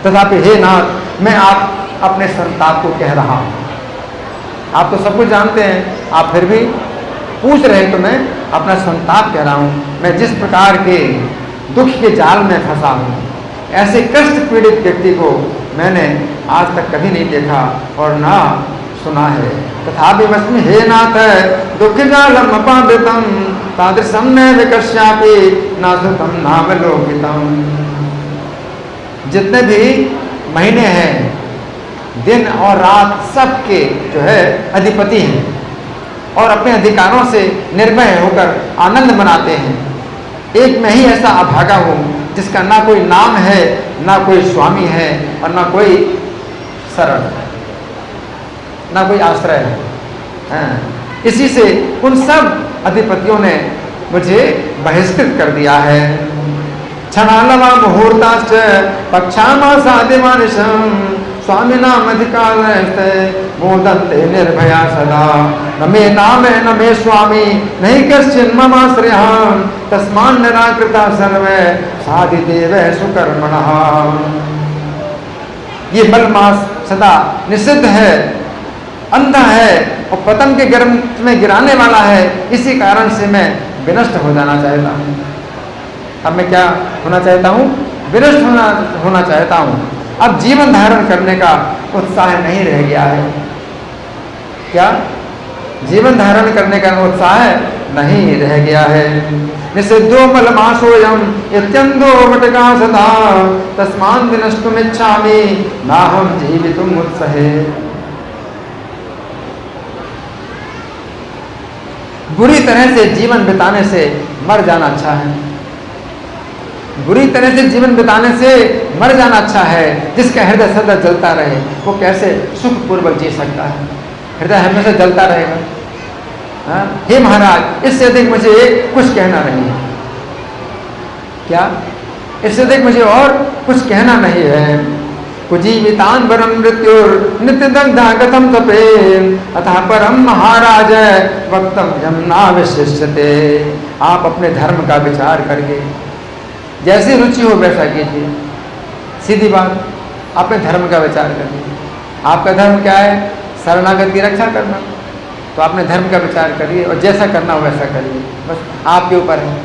तथापि हे नाथ, मैं आप अपने संताप को कह रहा हूँ। आप तो सब कुछ जानते हैं, आप फिर भी पूछ रहे तो मैं अपना संताप कह रहा हूँ। मैं जिस प्रकार के दुख के जाल में फंसा हूँ, ऐसे कष्ट पीड़ित व्यक्ति को मैंने आज तक कभी नहीं देखा और ना सुना है। तथापि वस्मि हे नाथ दुख जालम अपावृतम तादृशम न विकर्ष्यापि नासुतम नावलोकितम। जितने भी महीने हैं, दिन और रात सबके जो है अधिपति हैं और अपने अधिकारों से निर्भय होकर आनंद मनाते हैं। एक मैं ही ऐसा अभागा हूँ जिसका ना कोई नाम है, ना कोई स्वामी है और ना कोई शरण है, ना कोई आश्रय है। इसी से उन सब अधिपतियों ने मुझे बहिष्कृत कर दिया है। क्षणालवा मुहूर्ताश्च पक्षामासादिमानिशं स्वामिनाम अधिकारस्ते मोदन्ते निर्भया सदा। न मे नाम न मे स्वामी नहीं कश्चिन् ममाश्रयः तस्मान् निराकृता सर्वे साधिदेव सुकर्मणः। ये मलमास सदा निषिद्ध है, अंधा है और पतंग के गर्भ में गिराने वाला है। इसी कारण से मैं विनष्ट हो जाना चाहता हूँ। अब मैं क्या होना चाहता हूँ? विनष्ट होना चाहता हूँ। अब जीवन धारण करने का उत्साह नहीं रह गया है। क्या जीवन धारण करने का उत्साह नहीं रह गया है। निषिद्धो मलमासोऽयम् इत्यन्तो वटका सदा तस्मान् विनष्टुमिच्छामि नाहं जीवितुम् उत्सहे। बुरी तरह से जीवन बिताने से मर जाना अच्छा है। बुरी तरह से जीवन बिताने से मर जाना अच्छा है। जिसका हृदय सदा जलता रहे वो कैसे सुखपूर्वक जी सकता है। हृदय हमेशा जलता रहेगा। हाँ? हे महाराज, इससे अधिक मुझे कुछ कहना नहीं है। क्या? इससे अधिक मुझे और कुछ कहना नहीं है। कुजीवितान वरम मृत्युर नित्य दग्धागतम तपे अतः परम महाराज वक्तव्यम नाविशिष्यते। आप अपने धर्म का विचार करके जैसी रुचि हो वैसा कीजिए। सीधी बात, अपने धर्म का विचार करिए। आपका धर्म क्या है? शरणागत की रक्षा करना। तो अपने धर्म का विचार करिए और जैसा करना हो वैसा करिए। बस आपके ऊपर है।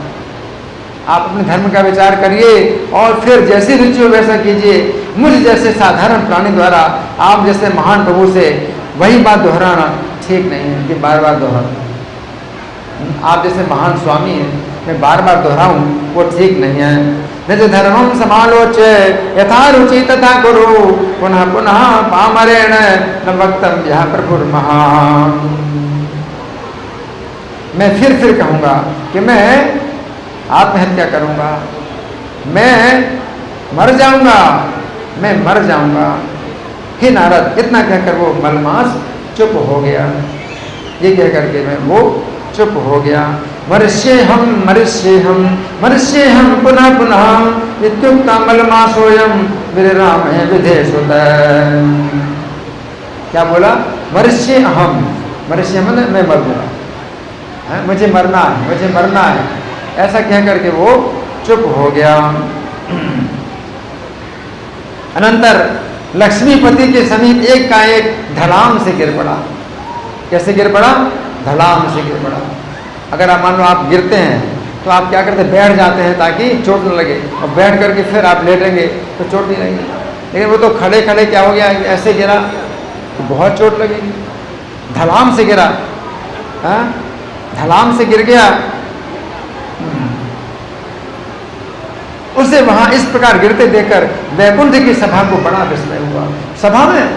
आप अपने धर्म का विचार करिए और फिर जैसी रुचि हो वैसा कीजिए। मुझ जैसे साधारण प्राणी द्वारा आप जैसे महान प्रभु से वही बात दोहराना ठीक नहीं है कि बार बार दोहराना। आप जैसे महान स्वामी हैं, मैं बार बार दोहराऊं वो ठीक नहीं है। निज धर्मम समालोच्य यथा रुचि तथा कुरु पुनः पुनः पामरेण न वक्तव्यः प्रभुर्महान्। मैं फिर कहूँगा कि मैं आत्महत्या करूँगा, मैं मर जाऊँगा। हे नारद, इतना कहकर वो मलमास चुप हो गया। ये कह करके मैं वो चुप हो गया। मरिष्येऽहं पुनः पुनः इत्युक्ता मलमासोऽयं विररामः विधेषुतः। क्या बोला? मरिष्येऽहं, मरिष्य मतलब मैं मरूंगा, मुझे मरना है। ऐसा कह करके वो चुप हो गया। अनंतर लक्ष्मीपति के समीप एक का एक धड़ाम से गिर पड़ा। कैसे गिर पड़ा? धड़ाम से गिर पड़ा। अगर आप मान लो आप गिरते हैं तो आप क्या करते हैं? बैठ जाते हैं ताकि चोट न लगे, और बैठ करके फिर आप लेटेंगे तो चोट नहीं लगेगी। लेकिन वो तो खड़े खड़े क्या हो गया, ऐसे गिरा तो बहुत चोट लगेगी। धड़ाम से गिरा, हाँ, धड़ाम से गिर गया। उसे वहां इस प्रकार गिरते देखकर वैकुंठ की सभा को बड़ा विस्मय हुआ। सभा में,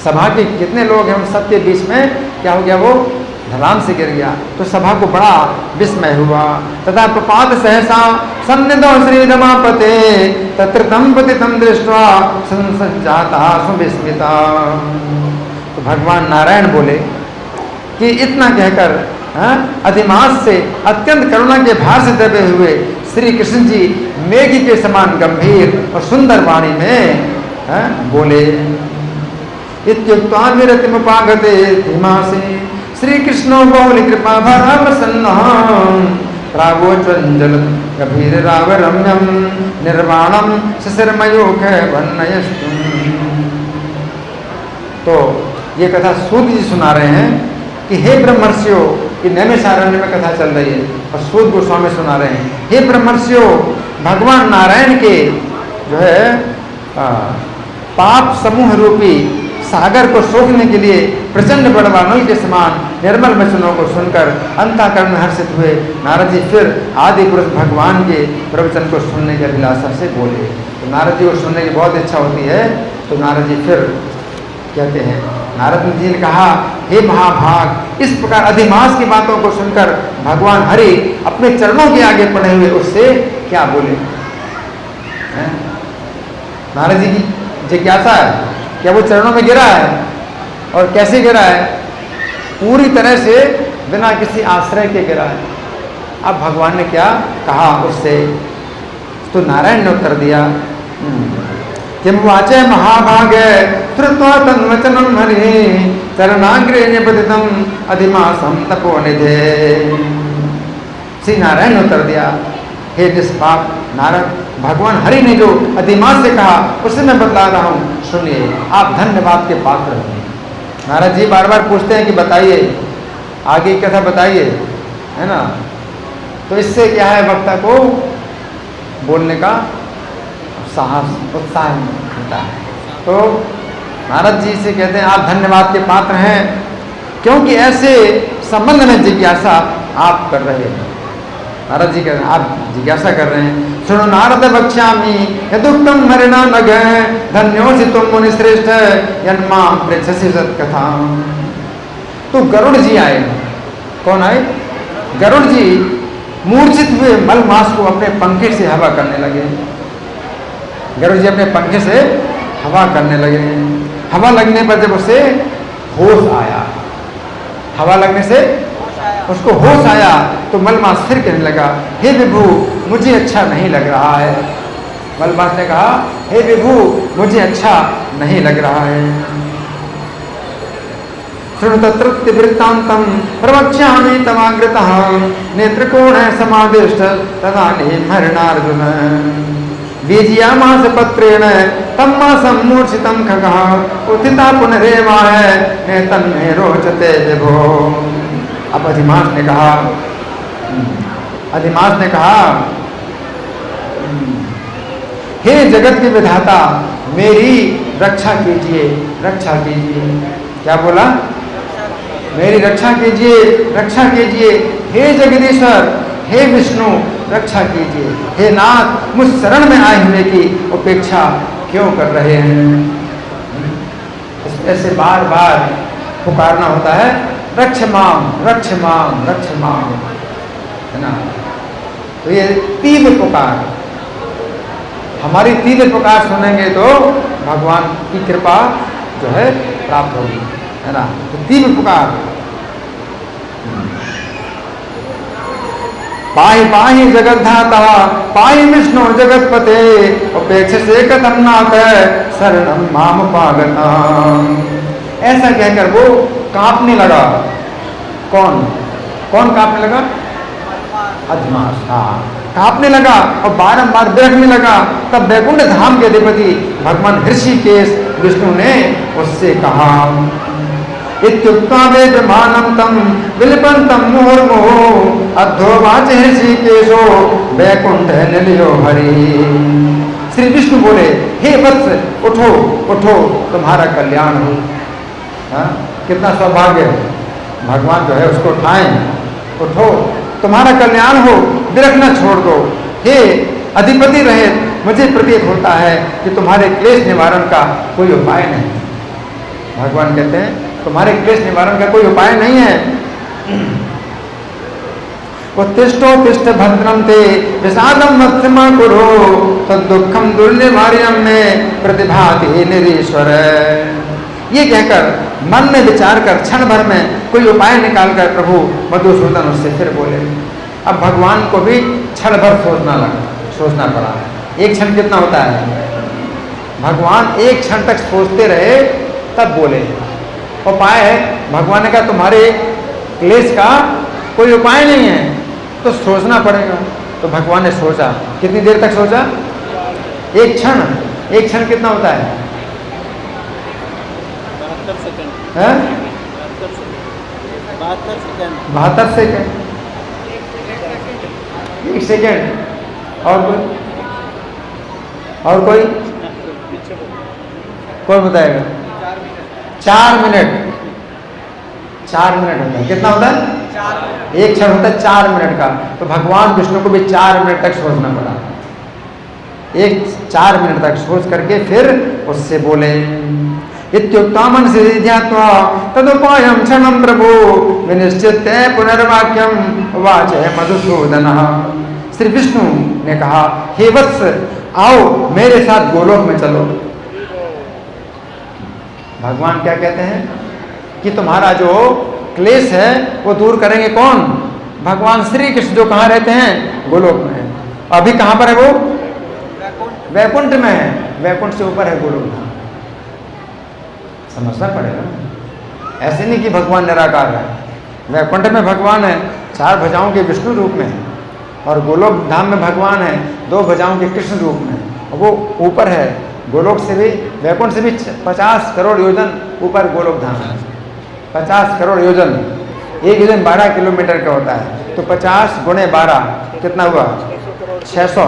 सभा के कितने लोग हैं, उन सबके बीच में क्या हो गया? वो धड़ाम से गिर गया तो सभा को बड़ा विस्मय हुआ। तथा प्रपात सहसा सन्निधौ श्री रमापते तत्र तम पतितं दृष्ट्वा संसज्जाता सुविस्मिता। तो भगवान नारायण बोले कि इतना कहकर अधिमास से अत्यंत करुणा के भार से दबे हुए श्री कृष्ण जी मेघ के समान गंभीर और सुंदर वाणी में बोले। इत्युक्त्वा विरतिमुपागते धीमासे श्री कृष्णो बहुल कृपा भरावसन्नः प्रावोच्वञ्जल गभीर राव रम्यम निर्वाणम शिशिरमयूख वन्नयस्तुम। तो ये कथा सूत जी सुना रहे हैं कि हे ब्रह्मर्षियों, कि नैमिषारण्य में कथा चल रही है और सूत गोस्वामी सुना रहे हैं, हे ब्रह्मर्षियों, भगवान नारायण के जो है पाप समूह रूपी सागर को सोखने के लिए प्रचंड बड़वानल के समान निर्मल वचनों को सुनकर अंतःकरण हर्षित हुए नारद जी फिर आदि पुरुष भगवान के प्रवचन को सुनने की अभिलाषा से बोले। तो नारद जी को सुनने की बहुत इच्छा होती है। तो नारद जी फिर कहते हैं, नारद जी ने कहा, हे महाभाग, इस प्रकार अधिमास की बातों को सुनकर भगवान हरि अपने चरणों के आगे पड़े हुए उससे क्या बोले? नारद जी की जिज्ञासा है, क्या वो चरणों में गिरा है? और कैसे गिरा है? पूरी तरह से बिना किसी आश्रय के गिरा है। अब भगवान ने क्या कहा उससे? तो नारायण ने उत्तर दिया, किम वाचे महाभागे श्रुत्वा तन्वचनं हरि चरणाग्रे निपतितं अधिमासं तपोनिधे। श्री नारायण ने उत्तर दिया, हे निष्पाप नारद, भगवान हरि ने जो अधिमास से कहा उसे मैं बतला रहा हूँ, सुनिए, आप धन्यवाद के पात्र हैं। नारद जी बार बार पूछते हैं कि बताइए, आगे कथा बताइए, है ना। तो इससे क्या है, वक्ता को बोलने का साहस, उत्साह मिलता है। तो नारद जी से कहते हैं, आप धन्यवाद के पात्र हैं। क्योंकि ऐसे संबंध में जिज्ञासा आप कर रहे हैं। नारद जी कह रहे हैं आप जिज्ञासा कर रहे हैं। सुनो नारद वक्ष्यामि यदुक्तम हरिणा नग धन्योसि तुम मुनि श्रेष्ठ यन्माम पृच्छसि सत्कथा। तो गरुड़ जी आए। कौन आए? गरुड़ जी मूर्छित हुए मल मास को अपने पंखे से हवा करने लगे। गरुड़ जी अपने पंखे से हवा करने लगे। हवा लगने पर जब उसे होश आया, हवा लगने से उसको होश आया तो मलमास फिर कहने लगा, हे विभु मुझे अच्छा नहीं लग रहा है। मलमास ने कहा, हे विभु मुझे अच्छा नहीं लग रहा है। शृणुतत्रत्य वृत्तांतम प्रवक्ष्यामि तमाग्रतः नेत्रकोण समादिष्ट तदानीं हरिणार्जुन बीजियामास पत्रेण तम्मा सम्मूर्छितं खगः उत्थिता पुनरेवाह नेतन्मे रोचते विभो। अब अधिमास ने कहा हे जगत के विधाता मेरी रक्षा कीजिए, रक्षा कीजिए। क्या बोला? मेरी रक्षा कीजिए, रक्षा कीजिए। हे जगदीश्वर, हे विष्णु रक्षा कीजिए। हे नाथ मुझ शरण में आए हुए की उपेक्षा क्यों कर रहे हैं? ऐसे बार बार पुकारना होता है, रक्ष माम रक्ष माम रक्ष माम, है ना। तो ये तीव्र पुकार, हमारी तीव्र पुकार सुनेंगे तो भगवान की कृपा जो है प्राप्त होगी, है ना। तो तीव्र पुकार पाहि पाहि जगद्धाता पाहि विष्णु जगतपते उपेक्ष से कथम नाथ शरणम माम पागता। ऐसा कहकर वो कांपने लगा। कौन कौन कांपने लगा? अधिमास। हाँ, कांपने लगा और बारंबार बिलखने लगा। तब वैकुंठ धाम के अधिपति भगवान ऋषिकेश विष्णु ने उससे कहा, इत्युक्त्वा वेदमानं तं विलपन्तं मुहुर्मुहुः अद्धोवाच ऋषिकेशो वैकुंठे निलयो हरि। श्री विष्णु बोले, हे वत्स उठो उठो तुम्हारा कल्याण हो। हाँ, कितना सौभाग्य है, भगवान जो है उसको उठाएं, उठो तुम्हारा कल्याण हो, बिलखना छोड़ दो। हे अधिपति रहे, मुझे प्रतीत होता है कि तुम्हारे क्लेश निवारण का कोई उपाय नहीं। भगवान कहते हैं तुम्हारे क्लेश निवारण का कोई उपाय नहीं है। उत्तिष्ठोत्तिष्ठ भद्रं ते विषादं मत्समा कुरु तद्दुःखं दुर्निवार्यं मे प्रतिभाति निरीश्वर। ये कहकर मन में विचार कर क्षण भर में कोई उपाय निकालकर प्रभु मधुसूदन उससे फिर बोले। अब भगवान को भी क्षण भर सोचना पड़ा। एक क्षण कितना होता है? भगवान एक क्षण तक सोचते रहे तब बोले। उपाय है, भगवान ने कहा तुम्हारे क्लेश का कोई उपाय नहीं है तो सोचना पड़ेगा। तो भगवान ने सोचा। कितनी देर तक सोचा? एक क्षण। एक क्षण कितना होता है? 72 सेकंड। 72 सेकंड। एक सेकंड। और कोई बताएगा? 4 मिनट। 4 मिनट होता है। कितना होता है? एक क्षण होता है 4 मिनट का। तो भगवान विष्णु को भी 4 मिनट तक सोचना पड़ा। 4 मिनट तक सोच करके फिर उससे बोले, इत्युक्त्वा मनसि ध्यात्वा तदुपायं क्षणं प्रभु विनिश्चित्य पुनर्वाक्यं उवाच मधुसूदनः। श्री विष्णु ने कहा, हे वत्स आओ मेरे साथ गोलोक में चलो। भगवान क्या कहते हैं कि तुम्हारा जो क्लेश है वो दूर करेंगे कौन? भगवान श्री कृष्ण, जो कहाँ रहते हैं? गोलोक में। अभी कहाँ पर है वो? वैकुंठ में है। वैकुंठ से ऊपर है गोलोक धाम। समझना पड़ेगा, ऐसे नहीं कि भगवान निराकार है। वैकुंठ में भगवान है 4 भुजाओं के विष्णु रूप में, और गोलोक धाम में भगवान है 2 भुजाओं के कृष्ण रूप में। वो ऊपर है, गोलोक से भी, वैकुंठ से भी 50 करोड़ योजन ऊपर गोलोक धाम है। 50 करोड़ योजन, एक योजन 12 किलोमीटर का होता है, तो 50 गुणे 12 कितना हुआ? 600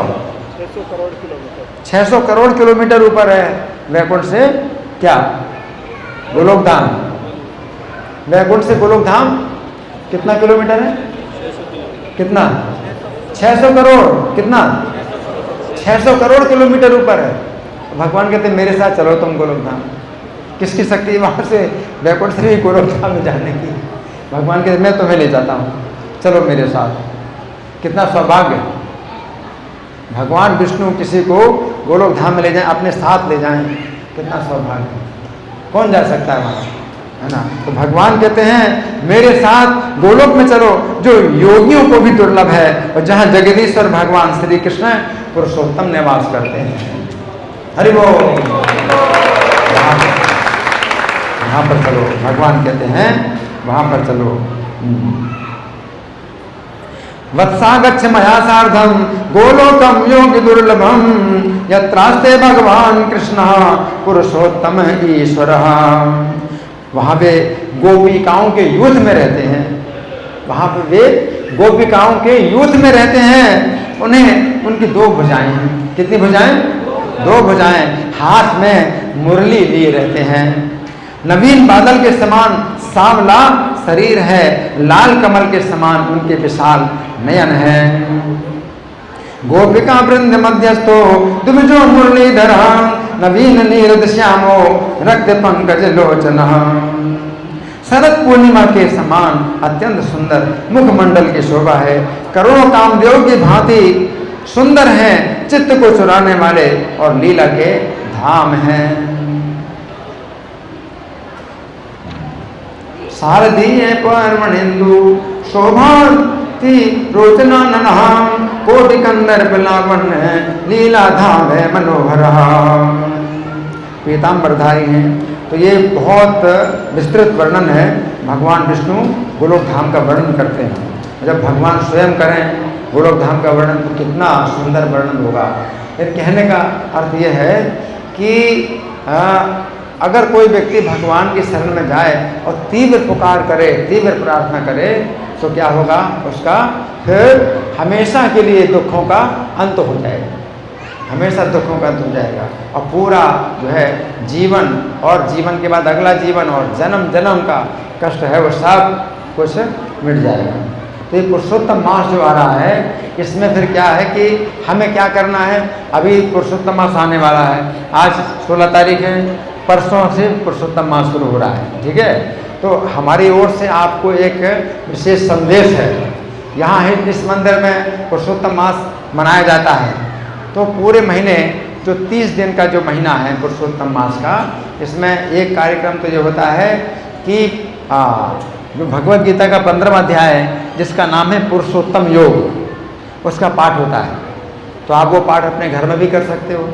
करोड़ किलोमीटर ऊपर है वैकुंठ से क्या? गोलोक धाम। वैकुंठ से गोलोक धाम कितना किलोमीटर है? कितना? 600 करोड़। कितना? 600 करोड़ किलोमीटर ऊपर है। भगवान कहते हैं मेरे साथ चलो तुम गोलोक धाम। किसकी शक्ति है वहाँ से वैकुंठ से भी गोलोक धाम में जाने की? भगवान कहते मैं तुम्हें ले जाता हूँ, चलो मेरे साथ। कितना सौभाग्य! भगवान विष्णु किसी को गोलोक धाम में ले जाएं, अपने साथ ले जाएं, कितना सौभाग्य! कौन जा सकता है वहाँ, है ना? तो भगवान कहते हैं मेरे साथ गोलोक में चलो, जो योगियों को भी दुर्लभ है, और जहाँ जगदीश्वर भगवान श्री कृष्ण पुरुषोत्तम निवास करते हैं। हरि बोल। वहाँ पर चलो, भगवान कहते हैं वहाँ पर चलो। वत्सागच्छ मया सार्धम गोलोकम योगी दुर्लभम यत्रास्ते भगवान कृष्ण पुरुषोत्तम ईश्वरः। वहाँ पे गोपिकाओं के युद्ध में रहते हैं, वहाँ पे वे गोपिकाओं के युद्ध में रहते हैं। उन्हें उनकी 2 भुजाएं हैं। कितनी भुजाएं? 2 भुजाएं। हाथ में मुरली लिए रहते हैं। नवीन बादल के समान सांवला शरीर है, लाल कमल के समान उनके विशाल नयन है। गोपिका वृंद मध्यस्थो दुमिजो मुरलीधर नवीन नीरद श्यामो रक्त पंकज लोचन। शरद पूर्णिमा के समान अत्यंत सुंदर मुखमंडल की शोभा है। करोड़ों कामदेव की भांति सुंदर हैं, चित्त को चुराने वाले और लीला के धाम हैं। शारदीय परमणिंदु शोभाति रोचना ननहाम कोटि कंदर्प लावण्य लीला धाम है मनोहर। पीताम्बरधारी हैं। तो ये बहुत विस्तृत वर्णन है। भगवान विष्णु गोलोक धाम का वर्णन करते हैं। जब भगवान स्वयं करें गोलोक धाम का वर्णन तो कितना सुंदर वर्णन होगा। ये कहने का अर्थ यह है कि अगर कोई व्यक्ति भगवान की शरण में जाए और तीव्र पुकार करे, तीव्र प्रार्थना करे, तो क्या होगा? उसका फिर हमेशा के लिए दुखों का अंत हो जाएगा, हमेशा दुखों का अंत हो जाएगा, और पूरा जो है जीवन और जीवन के बाद अगला जीवन और जन्म जन्म का कष्ट है वो सब कुछ मिट जाएगा। तो ये पुरुषोत्तम मास जो आ रहा है, इसमें फिर क्या है कि हमें क्या करना है? अभी पुरुषोत्तम मास आने वाला है। आज 16 तारीख है, परसों से पुरुषोत्तम मास शुरू हो रहा है। ठीक है, तो हमारी ओर से आपको एक विशेष संदेश है। यहाँ है इस मंदिर में पुरुषोत्तम मास मनाया जाता है। तो पूरे महीने जो 30 दिन का जो महीना है पुरुषोत्तम मास का, इसमें एक कार्यक्रम तो ये होता है कि जो भगवद गीता का 15वां अध्याय है जिसका नाम है पुरुषोत्तम योग, उसका पाठ होता है। तो आप वो पाठ अपने घर में भी कर सकते हो,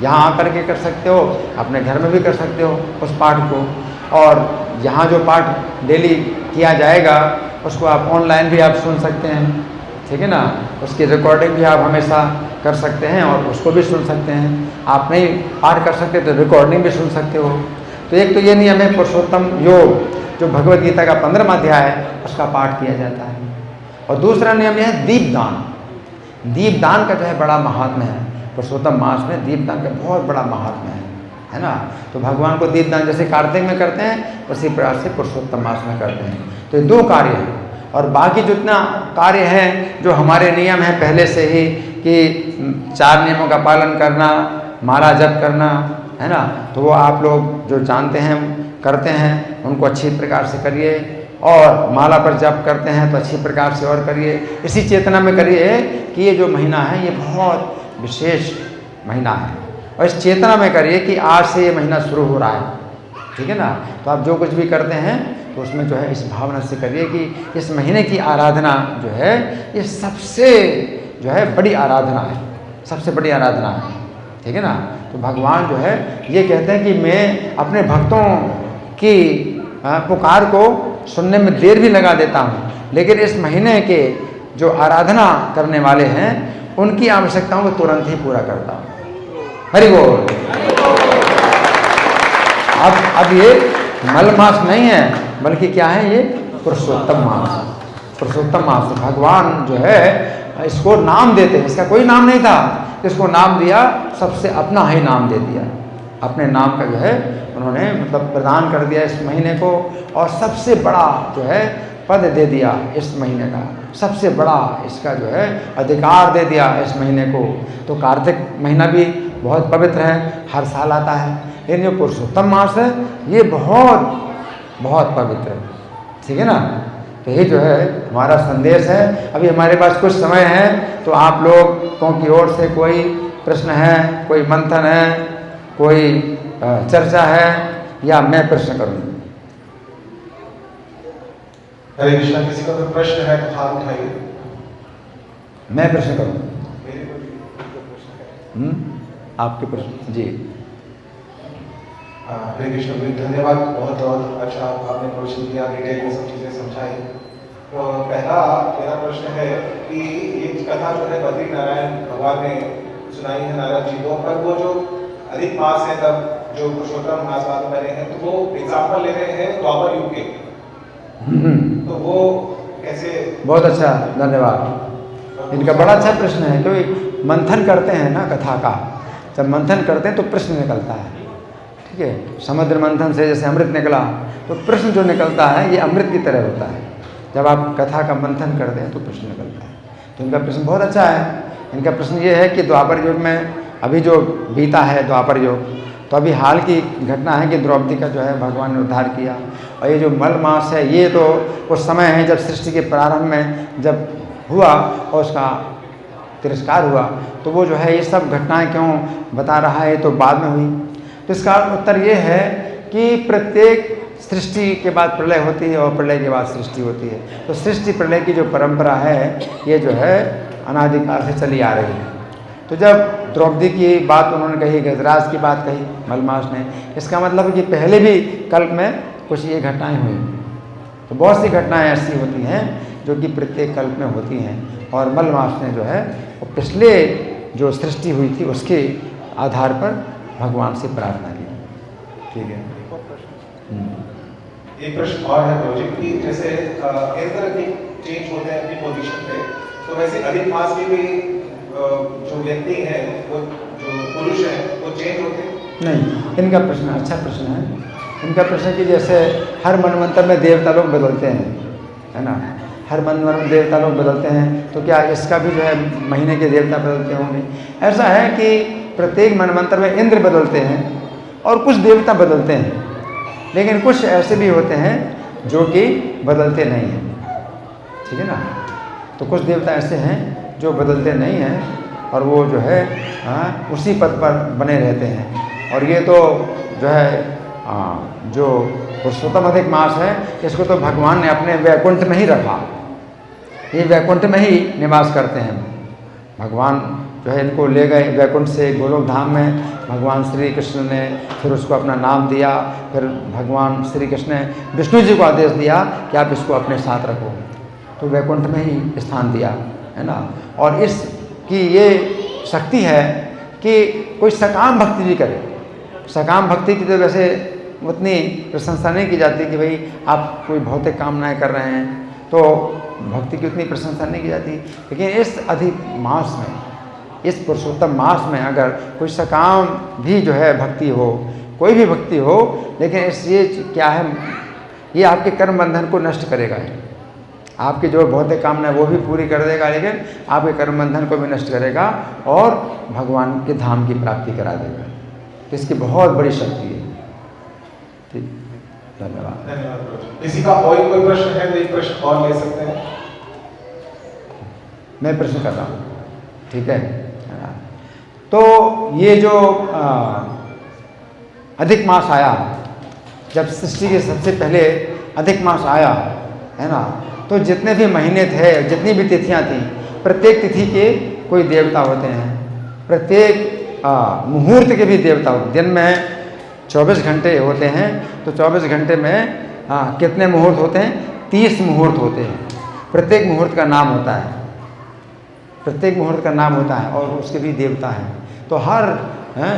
यहाँ आकर के कर सकते हो, अपने घर में भी कर सकते हो उस पाठ को। और यहाँ जो पाठ डेली किया जाएगा उसको आप ऑनलाइन भी आप सुन सकते हैं। ठीक है ना, उसकी रिकॉर्डिंग भी आप हमेशा कर सकते हैं और उसको भी सुन सकते हैं। आप नहीं पाठ कर सकते तो रिकॉर्डिंग भी सुन सकते हो। तो एक तो ये नियम है पुरुषोत्तम योग जो भगवद गीता का 15वां अध्याय है उसका पाठ किया जाता है। और दूसरा नियम यह है दीपदान। दीपदान का जो है बड़ा महात्म्य है। पुरुषोत्तम मास में दीपदान का बहुत बड़ा महात्म्य है ना। तो भगवान को दीपदान जैसे कार्तिक में करते हैं उसी प्रकार से पुरुषोत्तम मास में करते हैं। तो ये 2 कार्य हैं। और बाकी जितना कार्य हैं जो हमारे नियम हैं पहले से ही कि 4 नियमों का पालन करना, माला जप करना, है ना, तो वो आप लोग जो जानते हैं करते हैं उनको अच्छी प्रकार से करिए। और माला पर जप करते हैं तो अच्छी प्रकार से और करिए। इसी चेतना में करिए कि ये जो महीना है ये बहुत विशेष महीना है, और इस चेतना में करिए कि आज से ये महीना शुरू हो रहा है। ठीक है ना, तो आप जो कुछ भी करते हैं तो उसमें जो है इस भावना से करिए कि इस महीने की आराधना जो है ये सबसे जो है बड़ी आराधना है, सबसे बड़ी आराधना है। ठीक है ना, तो भगवान जो है ये कहते हैं कि मैं अपने भक्तों की पुकार को सुनने में देर भी लगा देता हूँ, लेकिन इस महीने के जो आराधना करने वाले हैं उनकी आवश्यकताओं को तुरंत ही पूरा करता हूँ। हरि बोल। अब ये मल मास नहीं है बल्कि क्या है, ये पुरुषोत्तम मास। पुरुषोत्तम मास भगवान जो है इसको नाम देते हैं, इसका कोई नाम नहीं था, इसको नाम दिया सबसे अपना ही नाम दे दिया, अपने नाम का जो है उन्होंने मतलब प्रदान कर दिया इस महीने को, और सबसे बड़ा जो है पद दे दिया इस महीने का, सबसे बड़ा इसका जो है अधिकार दे दिया इस महीने को। तो कार्तिक महीना भी बहुत पवित्र है, हर साल आता है, लेकिन जो पुरुषोत्तम मास है ये बहुत बहुत पवित्र है, ठीक है ना। तो ये जो है हमारा संदेश है। अभी हमारे पास कुछ समय है, तो आप लोगों की ओर से कोई प्रश्न है, कोई मंथन है, कोई चर्चा है, या मैं प्रश्न करूँ? हरे कृष्णा। किसी का कोई प्रश्न है तो हाथ उठाइए। मैं प्रश्न करूँ? मेरे को भी प्रश्न है। आपके प्रश्न जी। हरे कृष्ण जी, धन्यवाद, बहुत बहुत अच्छा आपने क्वेश्चन किया, डिटेल में सब चीज़ें समझाई। तो पहला मेरा प्रश्न है कि ये कथा जो है बद्री नारायण भगवान ने सुनाई है नारद जी को, पर वो जो अधिक मास है तब जो पुरुषोत्तम मास बात बने हैं, तो वो एग्जाम्पल ले रहे हैं द्वापर युग के, तो वो कैसे? बहुत अच्छा, धन्यवाद। इनका बड़ा अच्छा प्रश्न है, क्योंकि मंथन करते हैं ना कथा का, जब मंथन करते हैं तो प्रश्न निकलता है, ठीक है। समुद्र मंथन से जैसे अमृत निकला, तो प्रश्न जो निकलता है ये अमृत की तरह होता है। जब आप कथा का मंथन करते हैं तो प्रश्न निकलता है। तो इनका प्रश्न बहुत अच्छा है। इनका प्रश्न ये है कि द्वापर युग में अभी जो बीता है द्वापर युग, तो अभी हाल की घटना है कि द्रौपदी का जो है भगवान ने उद्धार किया, और ये जो मल मास है ये तो उस समय है जब सृष्टि के प्रारंभ में जब हुआ और उसका तिरस्कार हुआ, तो वो जो है ये सब घटनाएं क्यों बता रहा है, तो बाद में हुई। तो इसका उत्तर ये है कि प्रत्येक सृष्टि के बाद प्रलय होती है और प्रलय के बाद सृष्टि होती है। तो सृष्टि प्रलय की जो परंपरा है ये जो है अनादिकाल से चली आ रही है। तो जब द्रौपदी की बात उन्होंने कही, गजराज की बात कही मलमास ने, इसका मतलब है कि पहले भी कल्प में कुछ ये घटनाएं हुई। तो बहुत सी घटनाएं ऐसी होती हैं जो कि प्रत्येक कल्प में होती हैं, और मलमास ने जो है वो पिछले जो सृष्टि हुई थी उसके आधार पर भगवान से प्रार्थना की, ठीक है। एक प्रश्न और है प्रोजेक्ट की, जैसे इंद्र भी चेंज होते हैं अपनी पोजीशन पे, तो वैसे अधिक मास में भी जो व्यक्ति है वो जो पुरुष है वो चेंज होते हैं? नहीं, इनका प्रश्न अच्छा प्रश्न है। इनका प्रश्न कि जैसे हर मनवंतर में देवता लोग बदलते हैं, है ना, हर मनवंतर में देवता लोग बदलते हैं, तो क्या इसका भी जो है महीने के देवता बदलते होंगे? ऐसा है कि प्रत्येक मनवंतर में इंद्र बदलते हैं और कुछ देवता बदलते हैं, लेकिन कुछ ऐसे भी होते हैं जो कि बदलते नहीं हैं, ठीक है ना। तो कुछ देवता ऐसे हैं जो बदलते नहीं हैं और वो जो है उसी पद पर बने रहते हैं। और ये तो जो है जो पुरुषोत्तम अधिक मास है, इसको तो भगवान ने अपने वैकुंठ में ही रखा, ये वैकुंठ में ही निवास करते हैं। भगवान जो है इनको ले गए वैकुंठ से गोलोक धाम में, भगवान श्री कृष्ण ने फिर उसको अपना नाम दिया, फिर भगवान श्री कृष्ण ने विष्णु जी को आदेश दिया कि आप इसको अपने साथ रखो, तो वैकुंठ में ही स्थान दिया, है ना। और इसकी ये शक्ति है कि कोई सकाम भक्ति भी करे। सकाम भक्ति की तो वैसे उतनी प्रशंसा नहीं की जाती कि भाई आप कोई भौतिक कामनाएं कर रहे हैं तो भक्ति की उतनी प्रशंसा नहीं की जाती, लेकिन इस अधिक मास में, इस पुरुषोत्तम मास में अगर कोई सकाम भी जो है भक्ति हो, कोई भी भक्ति हो, लेकिन इस ये क्या है, ये आपके कर्म बंधन को नष्ट करेगा। आपकी जो भौतिक कामना है वो भी पूरी कर देगा, लेकिन आपके कर्म बंधन को भी नष्ट करेगा और भगवान के धाम की प्राप्ति करा देगा। तो इसकी बहुत बड़ी शक्ति है। ठीक, धन्यवाद। धन्यवाद। किसी का और कोई प्रश्न है तो एक प्रश्न और ले सकते हैं। मैं प्रश्न कर रहा हूँ, ठीक है। तो ये जो अधिक मास आया, जब सृष्टि के सबसे पहले अधिक मास आया, है ना, तो जितने भी महीने थे, जितनी भी तिथियां थी, प्रत्येक तिथि के कोई देवता होते हैं, प्रत्येक मुहूर्त के भी देवता होते हैं। दिन में 24 घंटे होते हैं, तो 24 घंटे में कितने मुहूर्त होते हैं? 30 मुहूर्त होते हैं। प्रत्येक मुहूर्त का नाम होता है, प्रत्येक मुहूर्त का नाम होता है और उसके भी देवता हैं। तो हर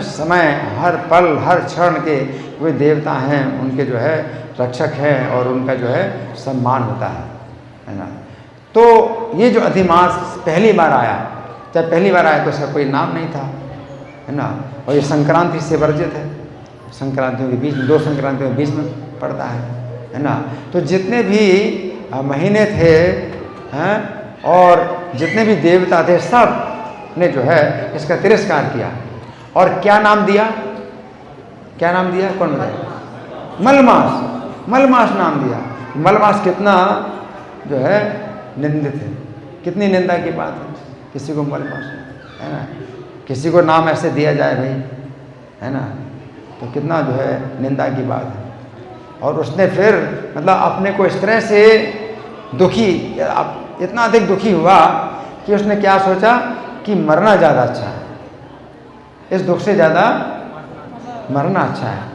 समय, हर पल, हर क्षण के वे देवता हैं, उनके जो है रक्षक हैं और उनका जो है सम्मान होता है ना। तो ये जो अधिमास पहली बार आया, जब पहली बार आया तो इसका कोई नाम नहीं था, है ना, और ये संक्रांति से वर्जित है। संक्रांतियों के बीच में, 2 संक्रांतियों के बीच में पड़ता है ना। तो जितने भी महीने थे हैं और जितने भी देवता थे, सब ने जो है इसका तिरस्कार किया। और क्या नाम दिया? क्या नाम दिया? कौन बताए? मलमास। मलमास नाम दिया। मलमास कितना जो है निंदित है, कितनी निंदा की बात है किसी को मलमास, है ना। किसी को नाम ऐसे दिया जाए भाई, है ना, तो कितना जो है निंदा की बात है। और उसने फिर मतलब अपने को इस तरह से दुखी, इतना अधिक दुखी हुआ कि उसने क्या सोचा कि मरना ज़्यादा अच्छा है, इस दुख से ज़्यादा मरना अच्छा है।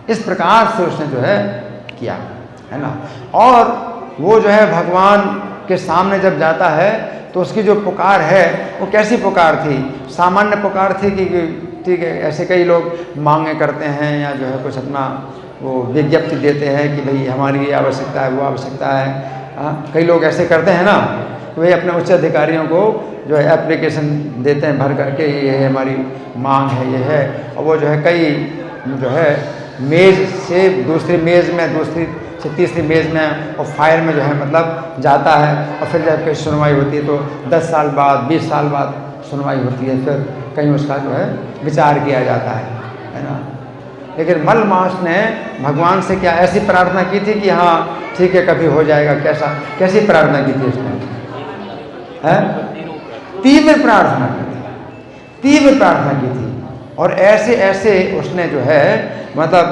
इस प्रकार से उसने जो है किया, है ना। और वो जो है भगवान के सामने जब जाता है तो उसकी जो पुकार है वो कैसी पुकार थी? सामान्य पुकार थी कि ठीक है, ऐसे कई लोग मांगे करते हैं या जो है कुछ अपना वो विज्ञप्ति देते हैं कि भाई हमारी ये आवश्यकता है, वो आवश्यकता है। कई लोग ऐसे करते हैं ना कि भाई अपने उच्च अधिकारियों को जो है एप्लीकेशन देते हैं भर करके, ये है हमारी मांग है, ये है। और वो जो है कई जो है मेज़ से दूसरी मेज़ में, दूसरी से तीसरी मेज़ में और फाइल में जो है मतलब जाता है। और फिर जब कोई सुनवाई होती है तो 10 साल बाद, 20 साल बाद सुनवाई होती है, फिर कहीं उसका जो है विचार किया जाता है ना। लेकिन मलमास ने भगवान से क्या ऐसी प्रार्थना की थी कि हाँ ठीक है, कभी हो जाएगा। कैसी प्रार्थना की थी उसने? तीव्र प्रार्थना की थी, तीव्र प्रार्थना की थी। और ऐसे ऐसे उसने जो है मतलब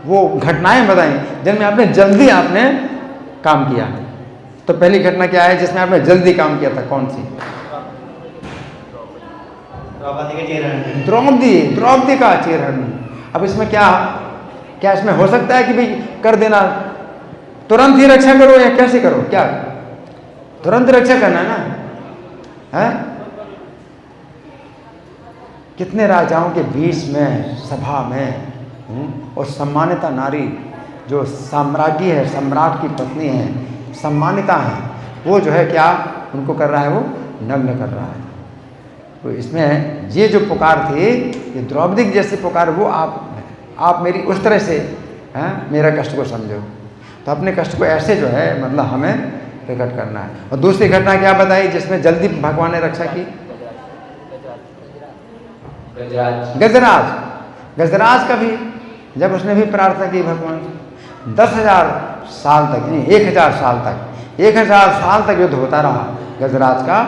वो घटनाएं बताई जिनमें आपने जल्दी आपने काम किया। तो पहली घटना क्या है जिसमें आपने जल्दी काम किया था? कौन सी? द्रौपदी का चीरहरण। अब इसमें क्या इसमें हो सकता है कि भाई कर देना, तुरंत ही रक्षा करो या कैसे करो? क्या तुरंत रक्षा करना है ना? है कितने राजाओं के बीच में सभा में और सम्मानिता नारी जो साम्राज्ञी है, सम्राट की पत्नी है, सम्मानिता है, वो जो है क्या उनको कर रहा है? वो नग्न कर रहा है। तो इसमें ये जो पुकार थी, ये द्रौपदी की जैसी पुकार, वो आप मेरी उस तरह से मेरा कष्ट को समझो। तो अपने कष्ट को ऐसे जो है मतलब हमें प्रकट करना है। और दूसरी घटना क्या बताई जिसमें जल्दी भगवान ने रक्षा की? गजराज का भी जब उसने भी प्रार्थना की भगवान से, 10,000 साल तक नहीं, 1,000 साल तक, 1,000 साल तक युद्ध होता रहा गजराज का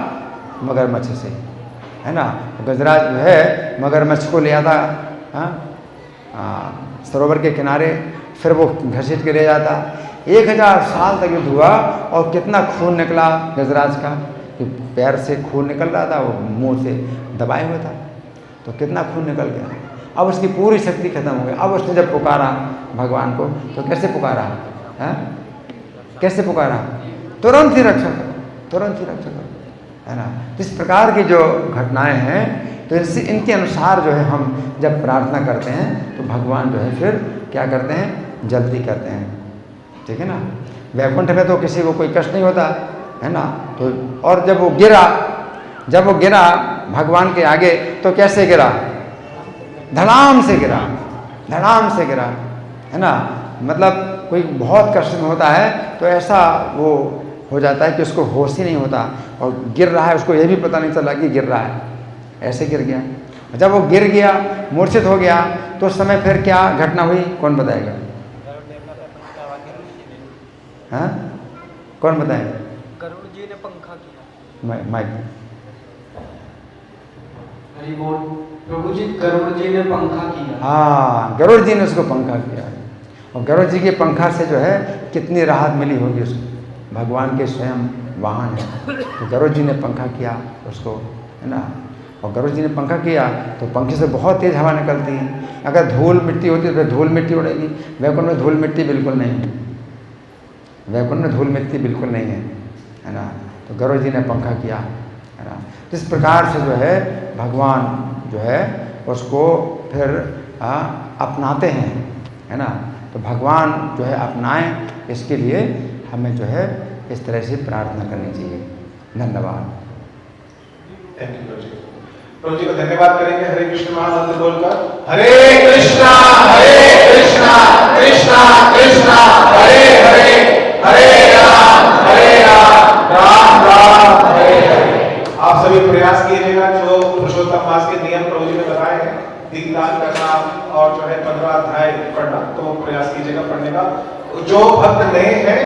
मगरमच्छ से, है ना। गजराज जो है मगरमच्छ को ले आता सरोवर के किनारे, फिर वो घसीट के ले जाता। 1,000 साल तक युद्ध हुआ और कितना खून निकला गजराज का, कि पैर से खून निकल रहा था, वो मुंह से दबाए हुआ था, तो कितना खून निकल गया। अब उसकी पूरी शक्ति खत्म हो गई। अब उसने जब पुकारा भगवान को तो कैसे पुकारा? कैसे पुकारा? तुरंत ही रक्षा करो, तुरंत ही रक्षा करो, है ना। इस प्रकार की जो घटनाएं हैं, तो इनके अनुसार जो है हम जब प्रार्थना करते हैं तो भगवान जो है फिर क्या करते हैं? जल्दी करते हैं, ठीक है ना। वैकुंठ में तो किसी को कोई कष्ट नहीं होता, है ना। तो और जब वो गिरा भगवान के आगे, तो कैसे गिरा? धड़ाम से गिरा, धड़ाम से गिरा, है ना। मतलब कोई बहुत कष्ट में होता है तो ऐसा वो हो जाता है कि उसको होश ही नहीं होता और गिर रहा है, उसको ये भी पता नहीं चला कि गिर रहा है, ऐसे गिर गया। जब वो गिर गया, मूर्छित हो गया, तो उस समय फिर क्या घटना हुई? कौन बताएगा? हाँ, कौन बताएगा? गरुड़ जी ने पंखा किया। माइक। प्रभु जी, गरुड़ जी ने पंखा किया। हाँ, गरुड़ जी ने उसको पंखा किया। और गरुड़ जी के पंखा से जो है कितनी राहत मिली होगी उसको, भगवान के स्वयं वाहन है। तो गरुड़ जी ने पंखा किया उसको, है ना। और गरुड़ जी ने पंखा किया तो पंखे से बहुत तेज़ हवा निकलती है। अगर धूल मिट्टी होती है तो धूल मिट्टी उड़ेगी। वैकुंठ में धूल मिट्टी बिल्कुल नहीं है, वैकुंठ में धूल मिट्टी बिल्कुल नहीं है ना। तो गरुड़ जी ने पंखा किया, है ना। इस प्रकार से जो है भगवान जो है उसको फिर अपनाते हैं, है ना। तो भगवान जो है अपनाएं, इसके लिए हमें जो है इस तरह से प्रार्थना करनी चाहिए। धन्यवाद। Thank you. प्रभु जी को धन्यवाद करेंगे हरे कृष्ण महामंत्र बोलकर। हरे कृष्णा कृष्णा कृष्णा हरे हरे, हरे राम राम राम हरे हरे। आप सभी प्रयास कीजिएगा जो पुरुषोत्तम मास के नियम प्रभु जी ने बताए हैं, दीपदान करना और जो है 15 अध्याय पढ़ना, तो प्रयास कीजिएगा पढ़ने का। जो भक्त नए हैं